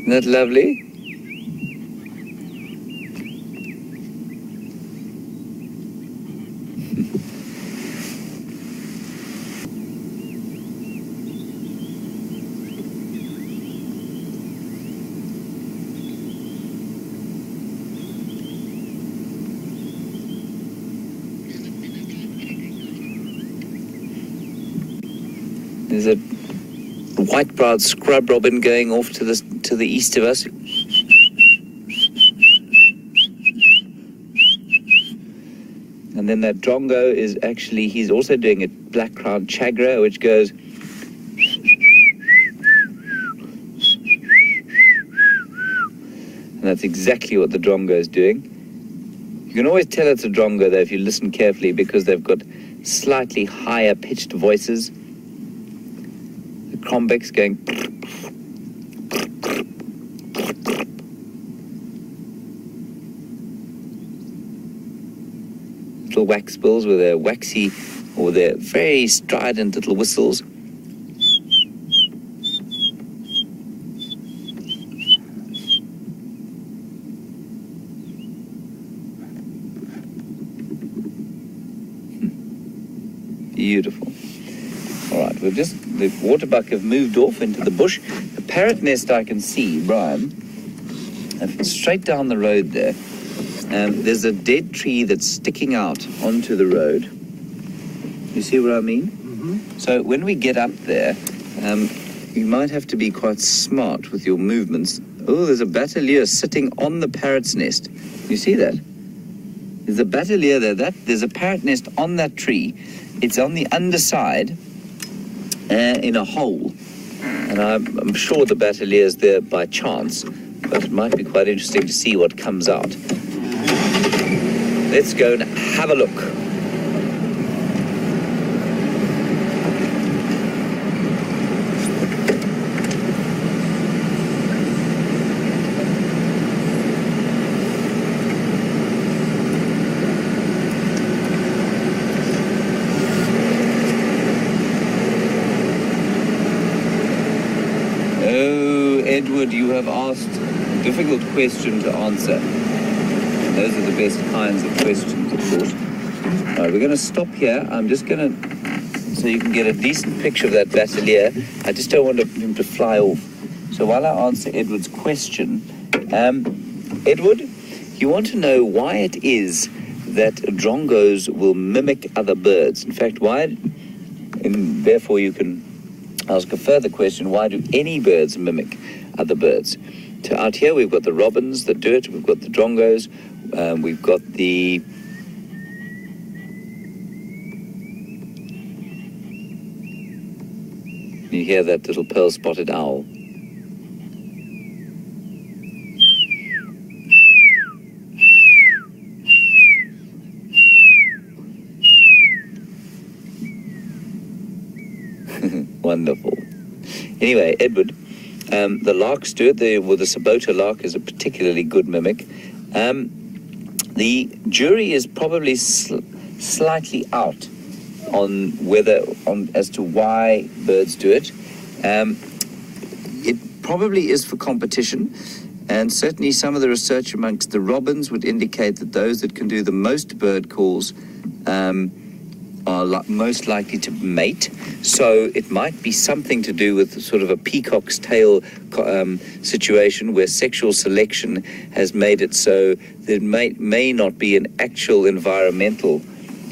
Isn't that lovely? There's a white-browed scrub robin going off to the east of us. And then that drongo is actually, he's also doing a black-crowned chagra, which goes... And that's exactly what the drongo is doing. You can always tell it's a drongo, though, if you listen carefully, because they've got slightly higher pitched voices. The crombecs going... Little wax bills with their waxy or their very strident little whistles. Beautiful. All right, the waterbuck have moved off into the bush. The parrot nest I can see, Brian, straight down the road there. There's a dead tree that's sticking out onto the road. You see what I mean? Mm-hmm. So when we get up there, you might have to be quite smart with your movements. Oh, there's a batelier sitting on the parrot's nest. You see that? There's a batelier there. There's a parrot nest on that tree. It's on the underside in a hole. And I'm sure the batelier is there by chance, but it might be quite interesting to see what comes out. Let's go and have a look. Edward, you have asked a difficult question to answer. Those are the best kinds of questions, of course. All right, we're going to stop here. I'm just going to, so you can get a decent picture of that batelier. I just don't want him to fly off. So while I answer Edward's question, Edward, you want to know why it is that drongos will mimic other birds. In fact, and therefore you can ask a further question, why do any birds mimic other birds? So out here we've got the robins that do it, we've got the drongos, we've got the you hear that little pearl-spotted owl. Wonderful. Anyway, Edward, the larks do it. The Sabota lark is a particularly good mimic. The jury is probably slightly out on as to why birds do it. It probably is for competition, and certainly some of the research amongst the robins would indicate that those that can do the most bird calls are most likely to mate. So it might be something to do with sort of a peacock's tail situation where sexual selection has made it so there may not be an actual environmental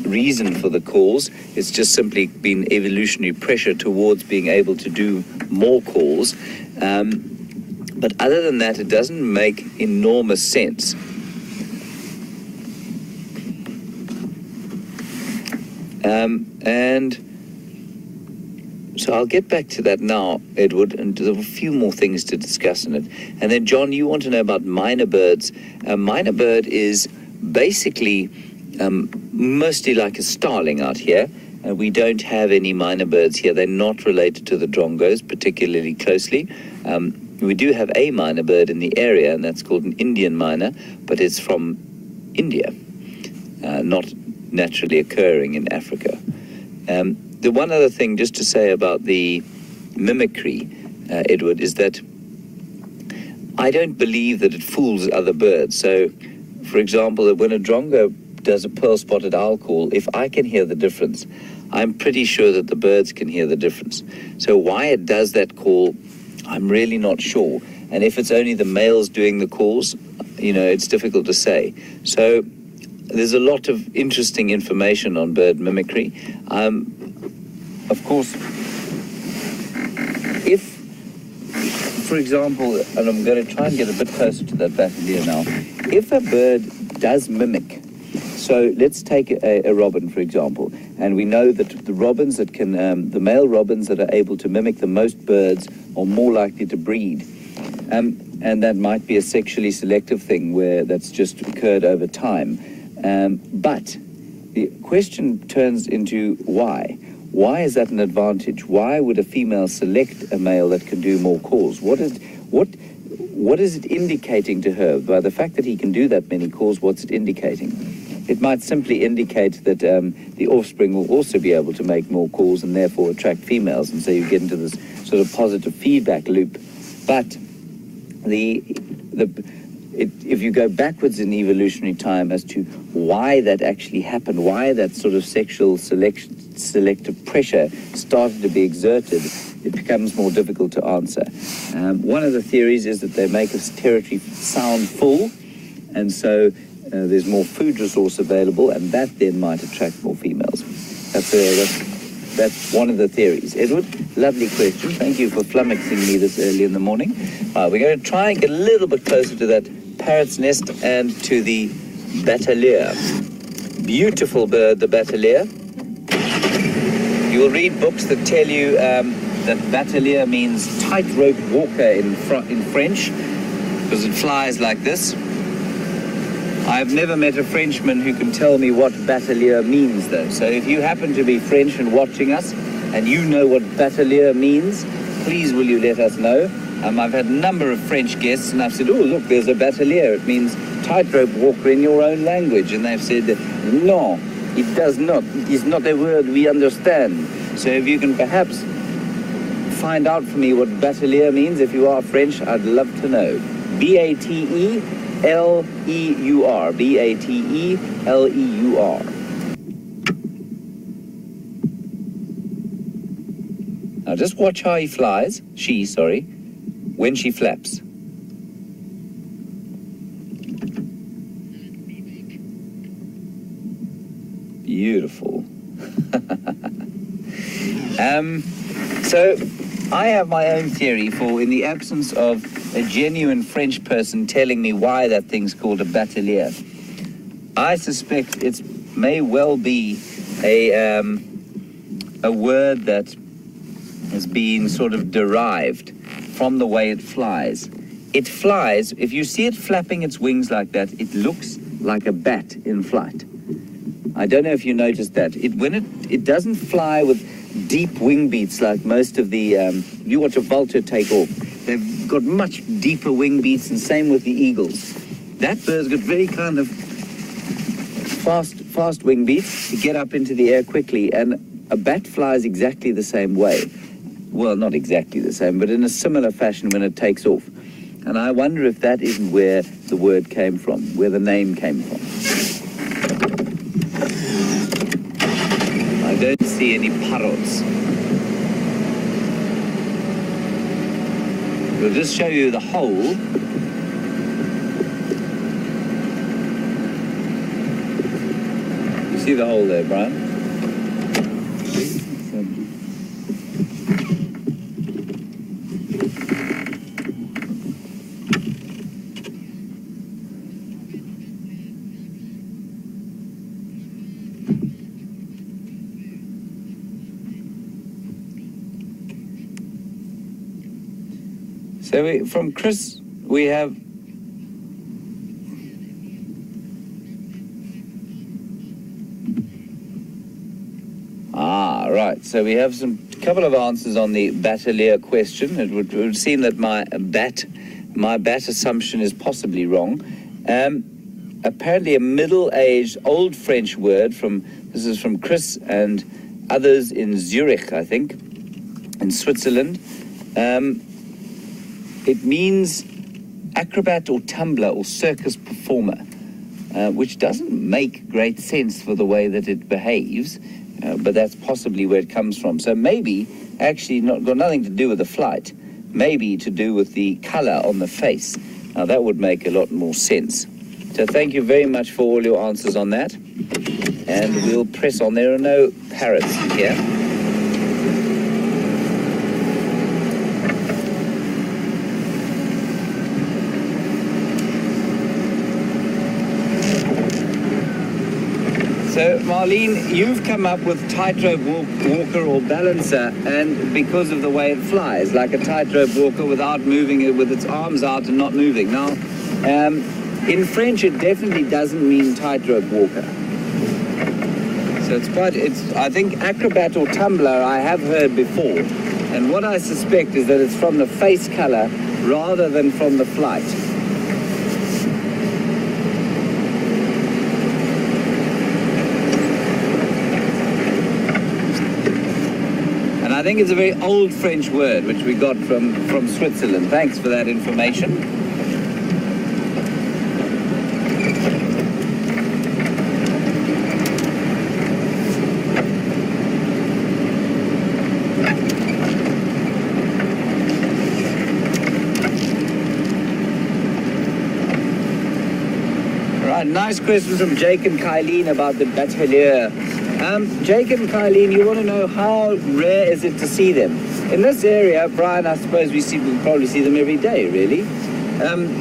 reason for the calls. It's just simply been evolutionary pressure towards being able to do more calls. But other than that, it doesn't make enormous sense. And so I'll get back to that now, Edward, and there are a few more things to discuss in it. And then, John, you want to know about minor birds. A minor bird is basically mostly like a starling out here. We don't have any minor birds here. They're not related to the drongos particularly closely. We do have a minor bird in the area, and that's called an Indian minor, but it's from India, not naturally occurring in Africa. The one other thing just to say about the mimicry, Edward, is that I don't believe that it fools other birds. So, for example, when a drongo does a pearl-spotted owl call, if I can hear the difference, I'm pretty sure that the birds can hear the difference. So why it does that call, I'm really not sure. And if it's only the males doing the calls, it's difficult to say. So there's a lot of interesting information on bird mimicry. Of course, if, for example, and I'm going to try and get a bit closer to that batelier now, if a bird does mimic, so let's take a robin, for example, and we know that the robins that can, the male robins that are able to mimic the most birds are more likely to breed. And that might be a sexually selective thing where that's just occurred over time. But the question turns into why. Why is that an advantage? Why would a female select a male that can do more calls? What is it indicating to her? By the fact that he can do that many calls, what's it indicating? It might simply indicate that the offspring will also be able to make more calls and therefore attract females, and so you get into this sort of positive feedback loop. But if you go backwards in evolutionary time as to why that actually happened, why that sort of sexual selective pressure started to be exerted, it becomes more difficult to answer. One of the theories is that they make a territory sound full, and so there's more food resource available, and that then might attract more females. That's one of the theories. Edward, lovely question. Thank you for flummoxing me this early in the morning. We're going to try and get a little bit closer to that parrot's nest and to the batelier. Beautiful bird, the batelier. You will read books that tell you that batelier means tightrope walker in French, because it flies like this. I've never met a Frenchman who can tell me what batelier means, though. So if you happen to be French and watching us, and you know what batelier means, please will you let us know. I've had a number of French guests, and I've said, oh, look, there's a batelier. It means tightrope walker in your own language. And they've said, no, it does not. It is not a word we understand. So if you can perhaps find out for me what batelier means, if you are French, I'd love to know. B-A-T-E-L-E-U-R. B-A-T-E-L-E-U-R. Now just watch how he flies, when she flaps. Beautiful. So I have my own theory for, in the absence of a genuine French person telling me why that thing's called a batelier, I suspect it may well be a word that has been sort of derived from the way it flies. It flies, if you see it flapping its wings like that, it looks like a bat in flight. I don't know if you noticed that. It doesn't fly with deep wing beats like most of the, you watch a vulture take off. They've got much deeper wing beats, and same with the eagles. That bird's got very kind of fast wing beats to get up into the air quickly, and a bat flies exactly the same way. Well, not exactly the same, but in a similar fashion when it takes off. And I wonder if that isn't where the word came from, where the name came from. I don't see any parrots. We'll just show you the hole. You see the hole there, Brian? So from Chris, we have right. So we have a couple of answers on the batelier question. It would seem that my bat assumption is possibly wrong. Apparently, a middle-aged old French word this is from Chris and others in Zurich, I think, in Switzerland. It means acrobat or tumbler or circus performer, which doesn't make great sense for the way that it behaves, but that's possibly where it comes from. So maybe, actually got nothing to do with the flight, maybe to do with the color on the face. Now that would make a lot more sense. So thank you very much for all your answers on that, and we'll press on. There are no parrots here. So, Marlene, you've come up with tightrope walker or balancer, and because of the way it flies, like a tightrope walker without moving it, with its arms out and not moving. Now, in French, it definitely doesn't mean tightrope walker. So I think acrobat or tumbler I have heard before, and what I suspect is that it's from the face color rather than from the flight. I think it's a very old French word, which we got from Switzerland. Thanks for that information. nice question from Jake and Kylene about the Batelier. Jake and Kylene, you want to know how rare is it to see them? In this area, Brian, I suppose we probably see them every day, really.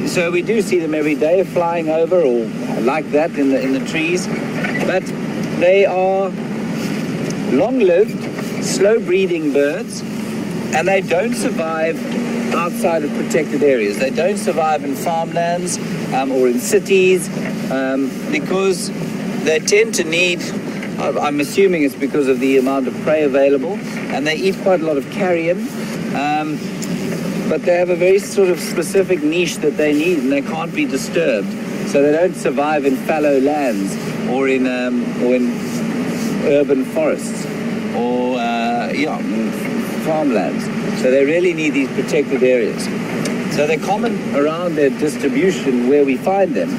So we do see them every day flying over or like that in the trees. But they are long-lived, slow-breathing birds, and they don't survive outside of protected areas. They don't survive in farmlands or in cities because they tend to need, I'm assuming it's because of the amount of prey available, and they eat quite a lot of carrion, but they have a very sort of specific niche that they need, and they can't be disturbed. So they don't survive in fallow lands or in urban forests or farmlands. So they really need these protected areas. So they're common around their distribution where we find them,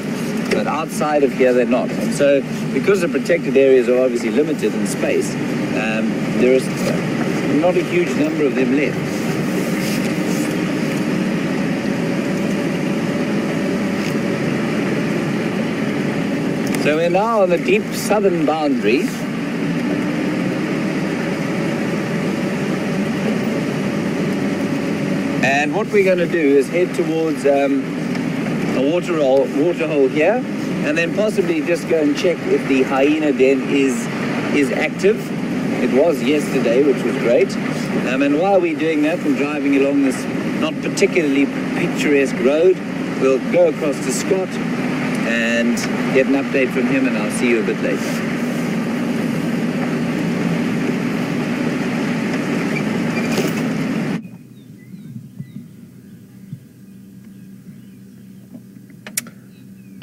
but outside of here they're not. And so because the protected areas are obviously limited in space, there is not a huge number of them left. So we're now on the deep southern boundary. And what we're going to do is head towards a water hole here, and then possibly just go and check if the hyena den is active. It was yesterday, which was great. And while we're doing that and driving along this not particularly picturesque road, we'll go across to Scott and get an update from him, and I'll see you a bit later.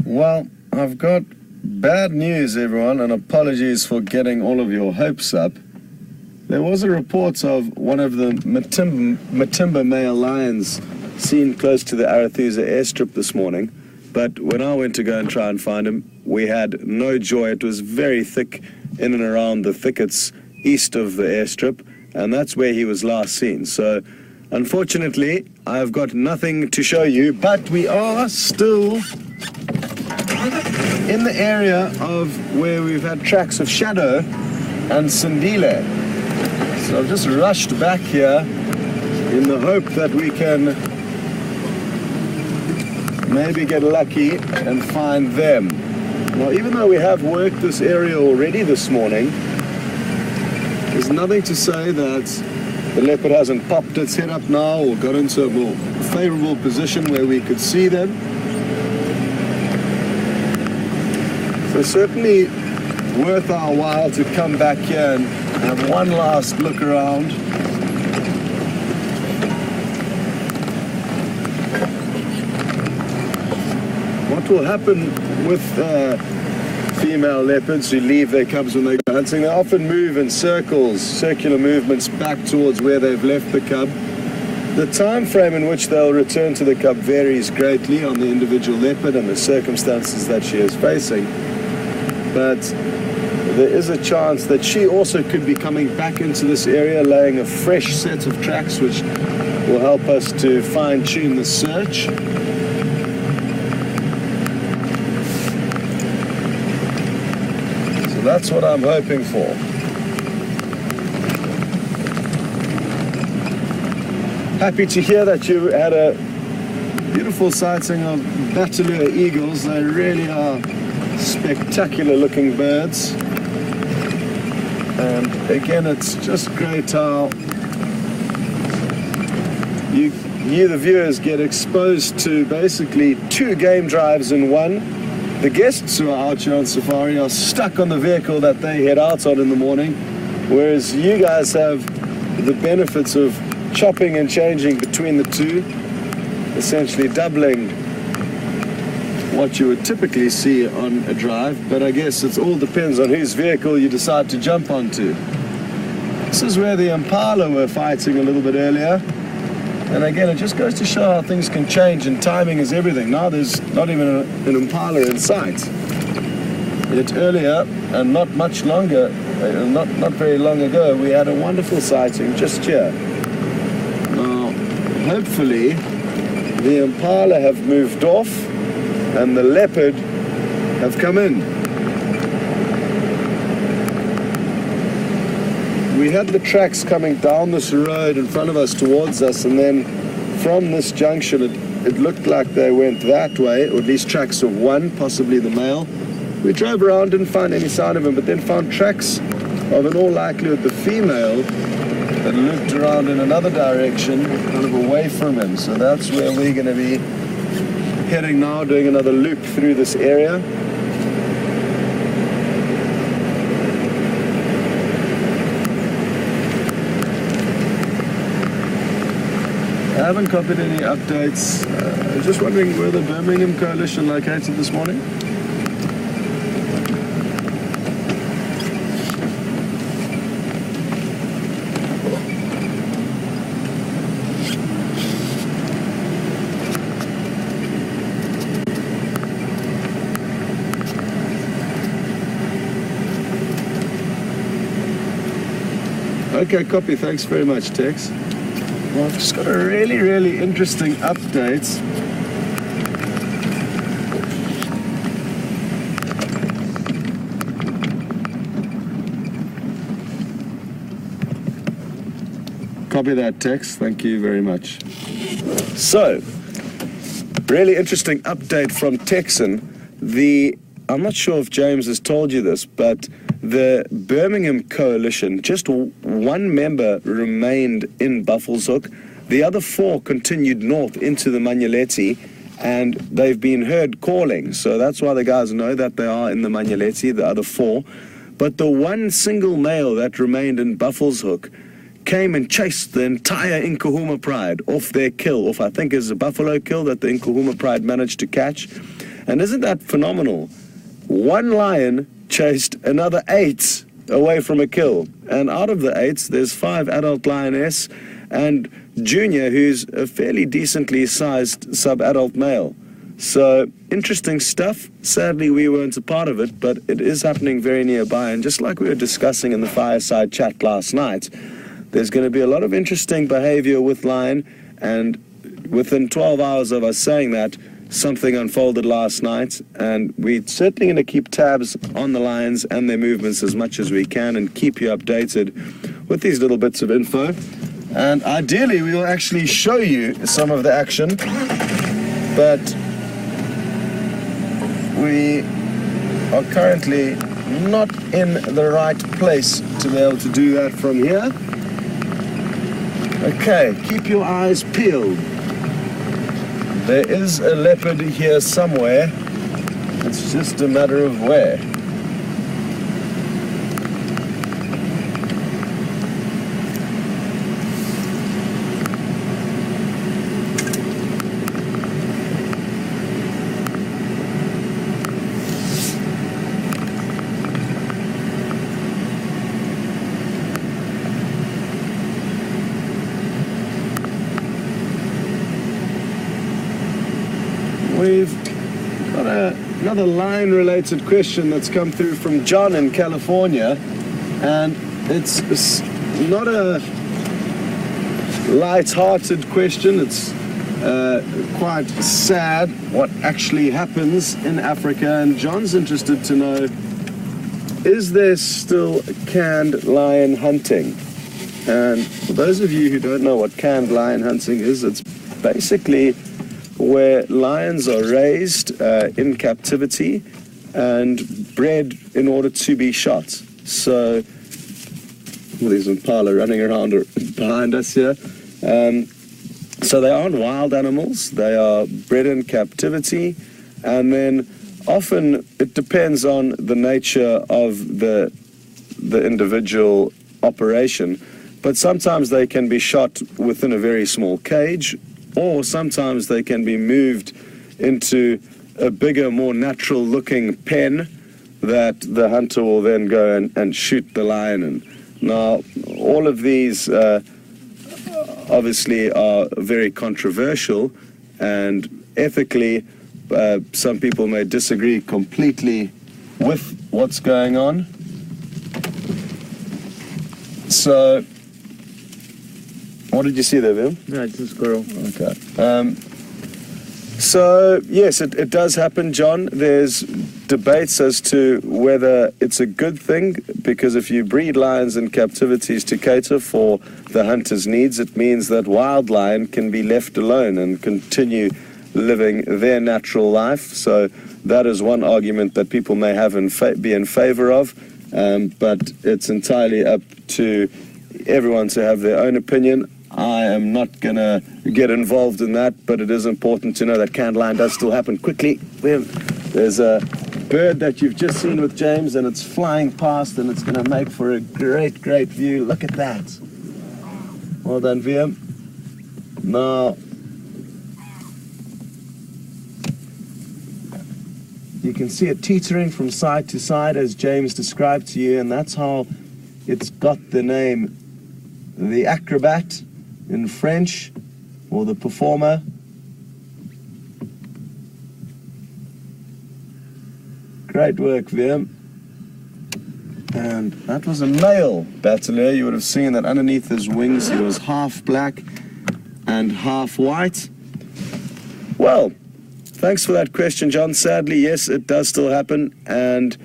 Well, I've got bad news, everyone, and apologies for getting all of your hopes up. There was a report of one of the Matimba male lions seen close to the Arethusa airstrip this morning, but when I went to go and try and find him, we had no joy. It was very thick in and around the thickets east of the airstrip, and that's where he was last seen. So, unfortunately, I've got nothing to show you, but we are still in the area of where we've had tracks of Shadow and Sindile. So I've just rushed back here in the hope that we can maybe get lucky and find them. Now, even though we have worked this area already this morning, there's nothing to say that the leopard hasn't popped its head up now or got into a more favorable position where we could see them. So certainly worth our while to come back here and have one last look around. What will happen with female leopards who leave their cubs when they go hunting? They often move in circles, circular movements back towards where they've left the cub. The time frame in which they'll return to the cub varies greatly on the individual leopard and the circumstances that she is facing. But there is a chance that she also could be coming back into this area, laying a fresh set of tracks, which will help us to fine-tune the search. So that's what I'm hoping for. Happy to hear that you had a beautiful sighting of Batelier eagles. They really are spectacular looking birds, and again it's just great how you the viewers get exposed to basically two game drives in one. The guests who are out here on safari are stuck on the vehicle that they head out on in the morning, whereas you guys have the benefits of chopping and changing between the two, essentially doubling what you would typically see on a drive. But I guess it all depends on whose vehicle you decide to jump onto. This is where the impala were fighting a little bit earlier, and again it just goes to show how things can change, and timing is everything. Now there's not even an impala in sight, yet earlier and not much longer, not very long ago, we had a wonderful sighting just here. Now hopefully the impala have moved off and the leopard have come in. We had the tracks coming down this road in front of us towards us, and then from this junction it looked like they went that way, or at least tracks of one, possibly the male. We drove around, didn't find any sign of him, but then found tracks of, in all likelihood, the female that looked around in another direction, kind of away from him. So that's where we're going to be heading now, doing another loop through this area. I haven't copied any updates. Just wondering where the Birmingham Coalition located this morning. Okay, copy. Thanks very much, Tex. Well, I've just got a really, really interesting update. Copy that, Tex. Thank you very much. So, really interesting update from Texan. I'm not sure if James has told you this, but the Birmingham Coalition, just one member remained in Buffelshoek. The other four continued north into the Manyeleti, and they've been heard calling. So that's why the guys know that they are in the Manyeleti, the other four. But the one single male that remained in Buffelshoek came and chased the entire Nkuhuma Pride off their kill, I think is a buffalo kill that the Nkuhuma Pride managed to catch. And isn't that phenomenal? One lion chased another 8 away from a kill. And out of the 8, there's 5 adult lioness and Junior, who's a fairly decently sized sub-adult male. So, interesting stuff. Sadly, we weren't a part of it, but it is happening very nearby. And just like we were discussing in the fireside chat last night, there's going to be a lot of interesting behavior with lion. And within 12 hours of us saying that, something unfolded last night, and we're certainly going to keep tabs on the lions and their movements as much as we can and keep you updated with these little bits of info. And ideally, we will actually show you some of the action, but we are currently not in the right place to be able to do that from here. Okay, keep your eyes peeled. There is a leopard here somewhere. It's just a matter of where. We've got another lion-related question that's come through from John in California, and it's not a light-hearted question. It's quite sad what actually happens in Africa, and John's interested to know, is there still canned lion hunting? And for those of you who don't know what canned lion hunting is, it's basically where lions are raised in captivity and bred in order to be shot. So, there's impala running around behind us here. So they aren't wild animals, they are bred in captivity, and then often it depends on the nature of the individual operation, but sometimes they can be shot within a very small cage, or sometimes they can be moved into a bigger, more natural-looking pen that the hunter will then go and shoot the lion in. Now, all of these obviously are very controversial, and ethically, some people may disagree completely with what's going on. So, what did you see there, Vim? No, it's a squirrel. Okay. So, yes, it does happen, John. There's debates as to whether it's a good thing, because if you breed lions in captivities to cater for the hunter's needs, it means that wild lion can be left alone and continue living their natural life. So that is one argument that people may have be in favor of, but it's entirely up to everyone to have their own opinion. I am not going to get involved in that, but it is important to know that canned lion does still happen. Quickly, there's a bird that you've just seen with James, and it's flying past, and it's going to make for a great, great view. Look at that. Well done, VM. Now, you can see it teetering from side to side, as James described to you, and that's how it's got the name, the acrobat in French, or the performer. Great work, VM. And that was a male battler. You would have seen that underneath his wings he was half black and half white. Well, thanks for that question, John. Sadly, yes, it does still happen, and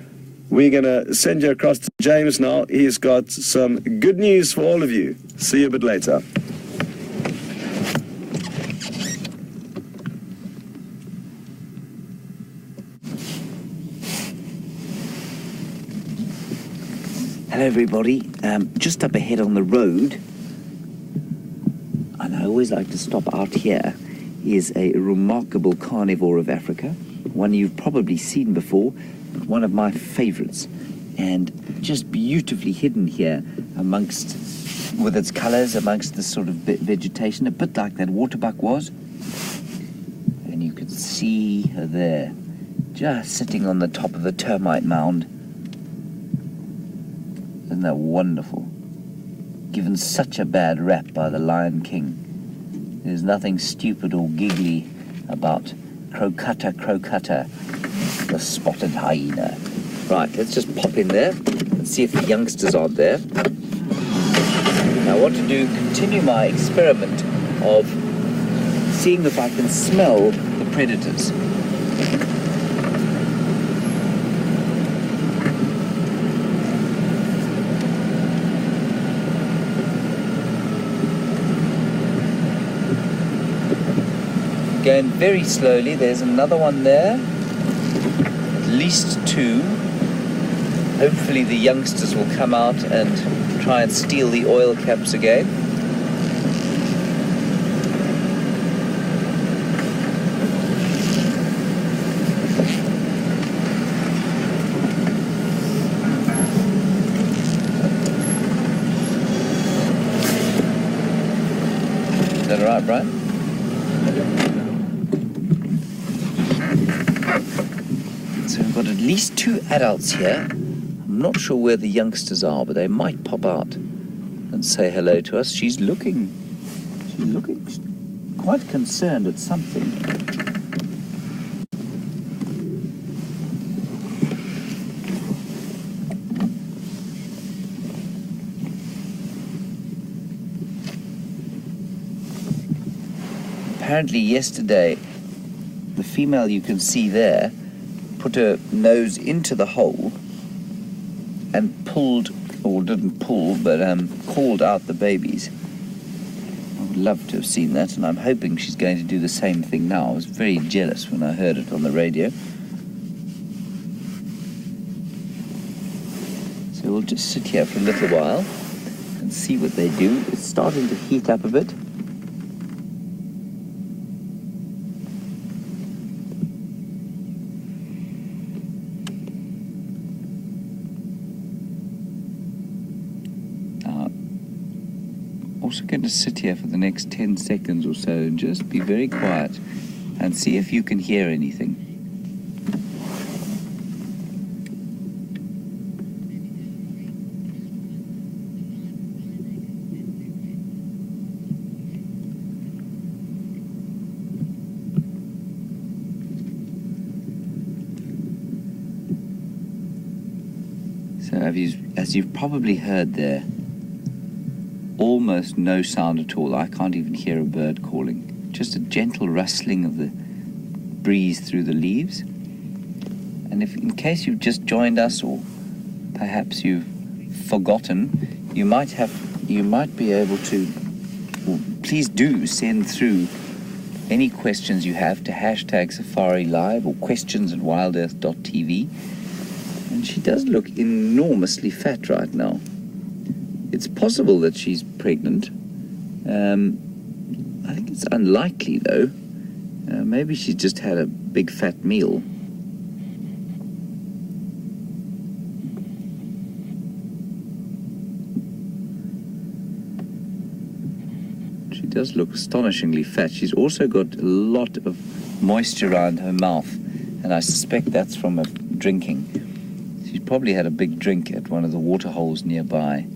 we're going to send you across to James now. He's got some good news for all of you. See you a bit later. Hello everybody, just up ahead on the road, and I always like to stop out here, is a remarkable carnivore of Africa, one you've probably seen before, one of my favorites, and just beautifully hidden here amongst, with its colors, amongst this sort of vegetation, a bit like that waterbuck was. And you can see her there, just sitting on the top of the termite mound. Isn't that wonderful? Given such a bad rap by the Lion King. There's nothing stupid or giggly about Crocutta crocutta, the spotted hyena. Right, let's just pop in there and see if the youngsters aren't there. Now I want to continue my experiment of seeing if I can smell the predators. Going very slowly. There's another one there, at least two. Hopefully the youngsters will come out and try and steal the oil caps again. Is that all right, Brian? So we've got at least two adults here. I'm not sure where the youngsters are, but they might pop out and say hello to us. She's looking quite concerned at something. Apparently yesterday, the female you can see there put her nose into the hole and pulled, or didn't pull, but called out the babies. I would love to have seen that, and I'm hoping she's going to do the same thing now. I was very jealous when I heard it on the radio. So we'll just sit here for a little while and see what they do. It's starting to heat up a bit. Also going to sit here for the next 10 seconds or so and just be very quiet and see if you can hear anything. So as you've probably heard there, almost no sound at all. I can't even hear a bird calling. Just a gentle rustling of the breeze through the leaves. And if, in case you've just joined us, or perhaps you've forgotten, you might be able to, well, please do send through any questions you have to hashtag SafariLive or questions@wildearth.tv. And she does look enormously fat right now. It's possible that she's pregnant. I think it's unlikely though. Maybe she's just had a big fat meal. She does look astonishingly fat. She's also got a lot of moisture around her mouth, and I suspect that's from her drinking. She's probably had a big drink at one of the water holes nearby.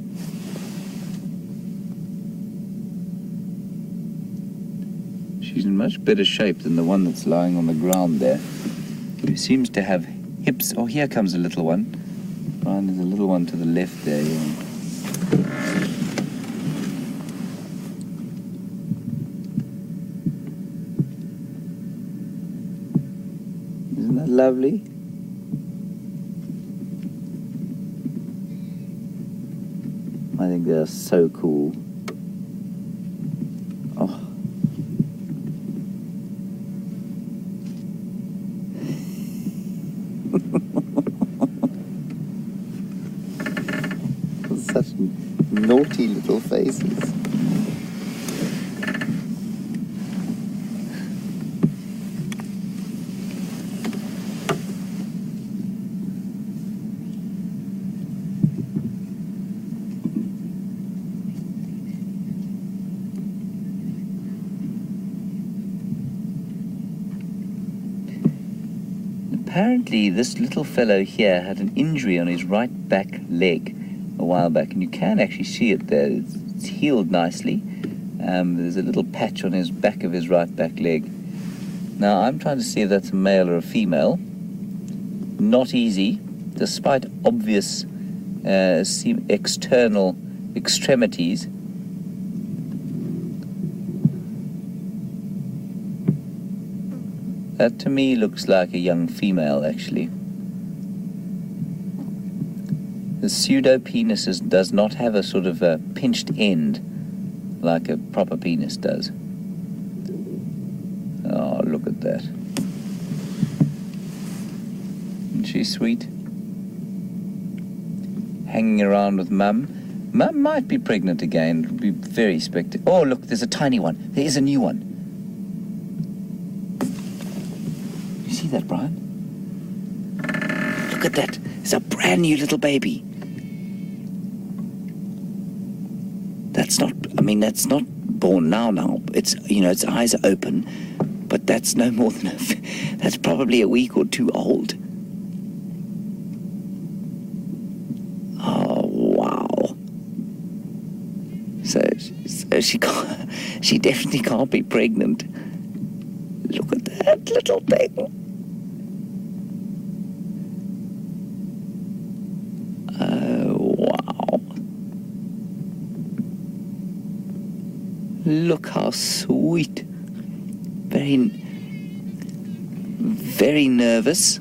She's in much better shape than the one that's lying on the ground there. She seems to have hips. Oh, here comes a little one. Brian, there's a little one to the left there. Yeah. Isn't that lovely? I think they're so cool. Oh. Such naughty little faces. Apparently this little fellow here had an injury on his right back leg a while back, and you can actually see it there. It's healed nicely. There's a little patch on his back of his right back leg. Now I'm trying to see if that's a male or a female. Not easy, despite obvious external extremities. That to me looks like a young female, actually. The pseudo-penis does not have a sort of a pinched end like a proper penis does. Oh, look at that. Isn't she sweet? Hanging around with Mum. Mum might be pregnant again. It would be very spectacular. Oh, look, there's a tiny one. There is a new one. You see that, Brian? Look at that. It's a brand new little baby. That's not born now. It's, its eyes are open, but that's no more than that's probably a week or two old. Oh, wow. So she definitely can't be pregnant. Look at that little thing. Look how sweet. Very, very nervous,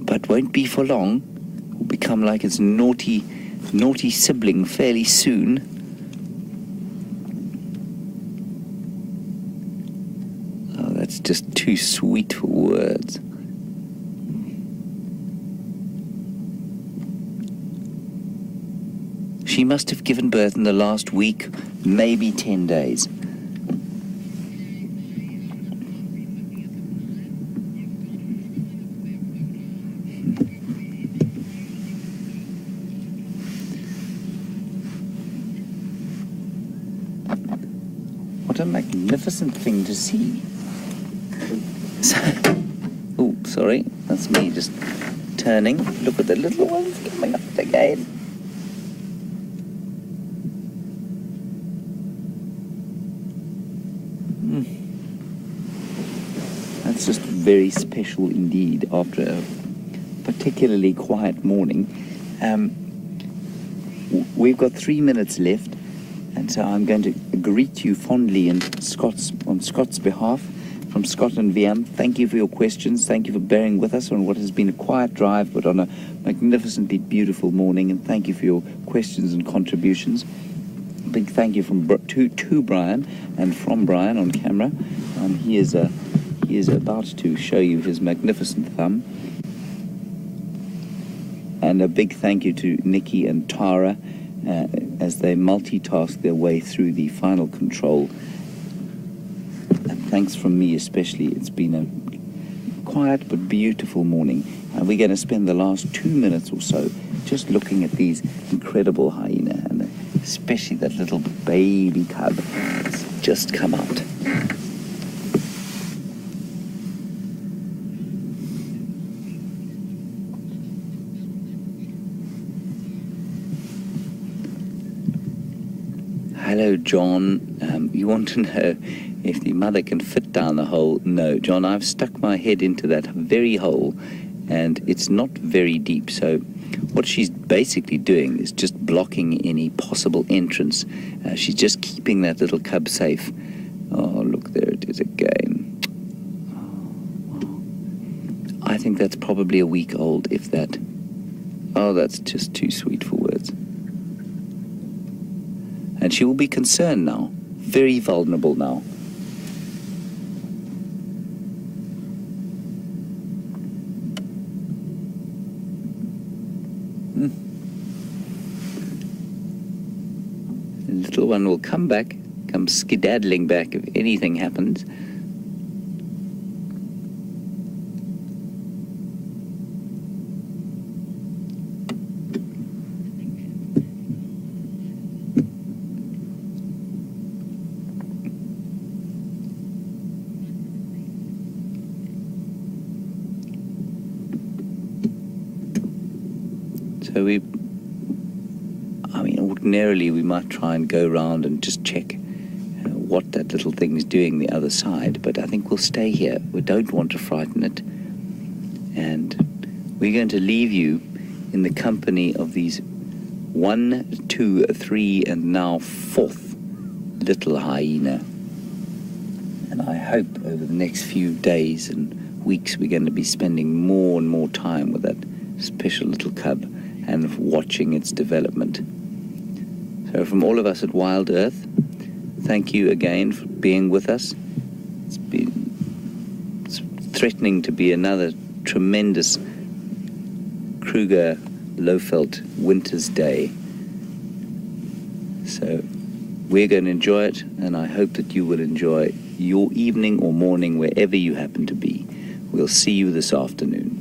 but won't be for long. Will become like its naughty sibling fairly soon. Oh, that's just too sweet for words. She must have given birth in the last week, maybe 10 days. What a magnificent thing to see. Oh, sorry, that's me just turning. Look at the little ones coming up again. That's just very special indeed after a particularly quiet morning. We've got 3 minutes left, and so I'm going to greet you fondly on Scott's behalf. from Scotland VM. Thank you for your questions. Thank you for bearing with us on what has been a quiet drive, but on a magnificently beautiful morning. And thank you for your questions and contributions. A big thank you to Brian and from Brian on camera. He is about to show you his magnificent thumb. And a big thank you to Nikki and Tara as they multitask their way through the final control. And thanks from me especially. It's been a quiet but beautiful morning. And we're going to spend the last 2 minutes or so just looking at these incredible hyena, and especially that little baby cub that's just come out. Hello, John. You want to know if the mother can fit down the hole? No, John, I've stuck my head into that very hole, and it's not very deep. So what she's basically doing is just blocking any possible entrance. She's just keeping that little cub safe. Oh, look, there it is again. I think that's probably a week old, if that. Oh, that's just too sweet for words. And she will be concerned now, very vulnerable now. The little one will come skedaddling back if anything happens. So ordinarily we might try and go around and just check what that little thing is doing the other side, but I think we'll stay here. We don't want to frighten it. And we're going to leave you in the company of these 1, 2, 3, and now 4th little hyena. And I hope over the next few days and weeks we're going to be spending more and more time with that special little cub and watching its development. So from all of us at Wild Earth, thank you again for being with us. It's threatening to be another tremendous Kruger-Lofelt winter's day. So we're going to enjoy it, and I hope that you will enjoy your evening or morning wherever you happen to be. We'll see you this afternoon.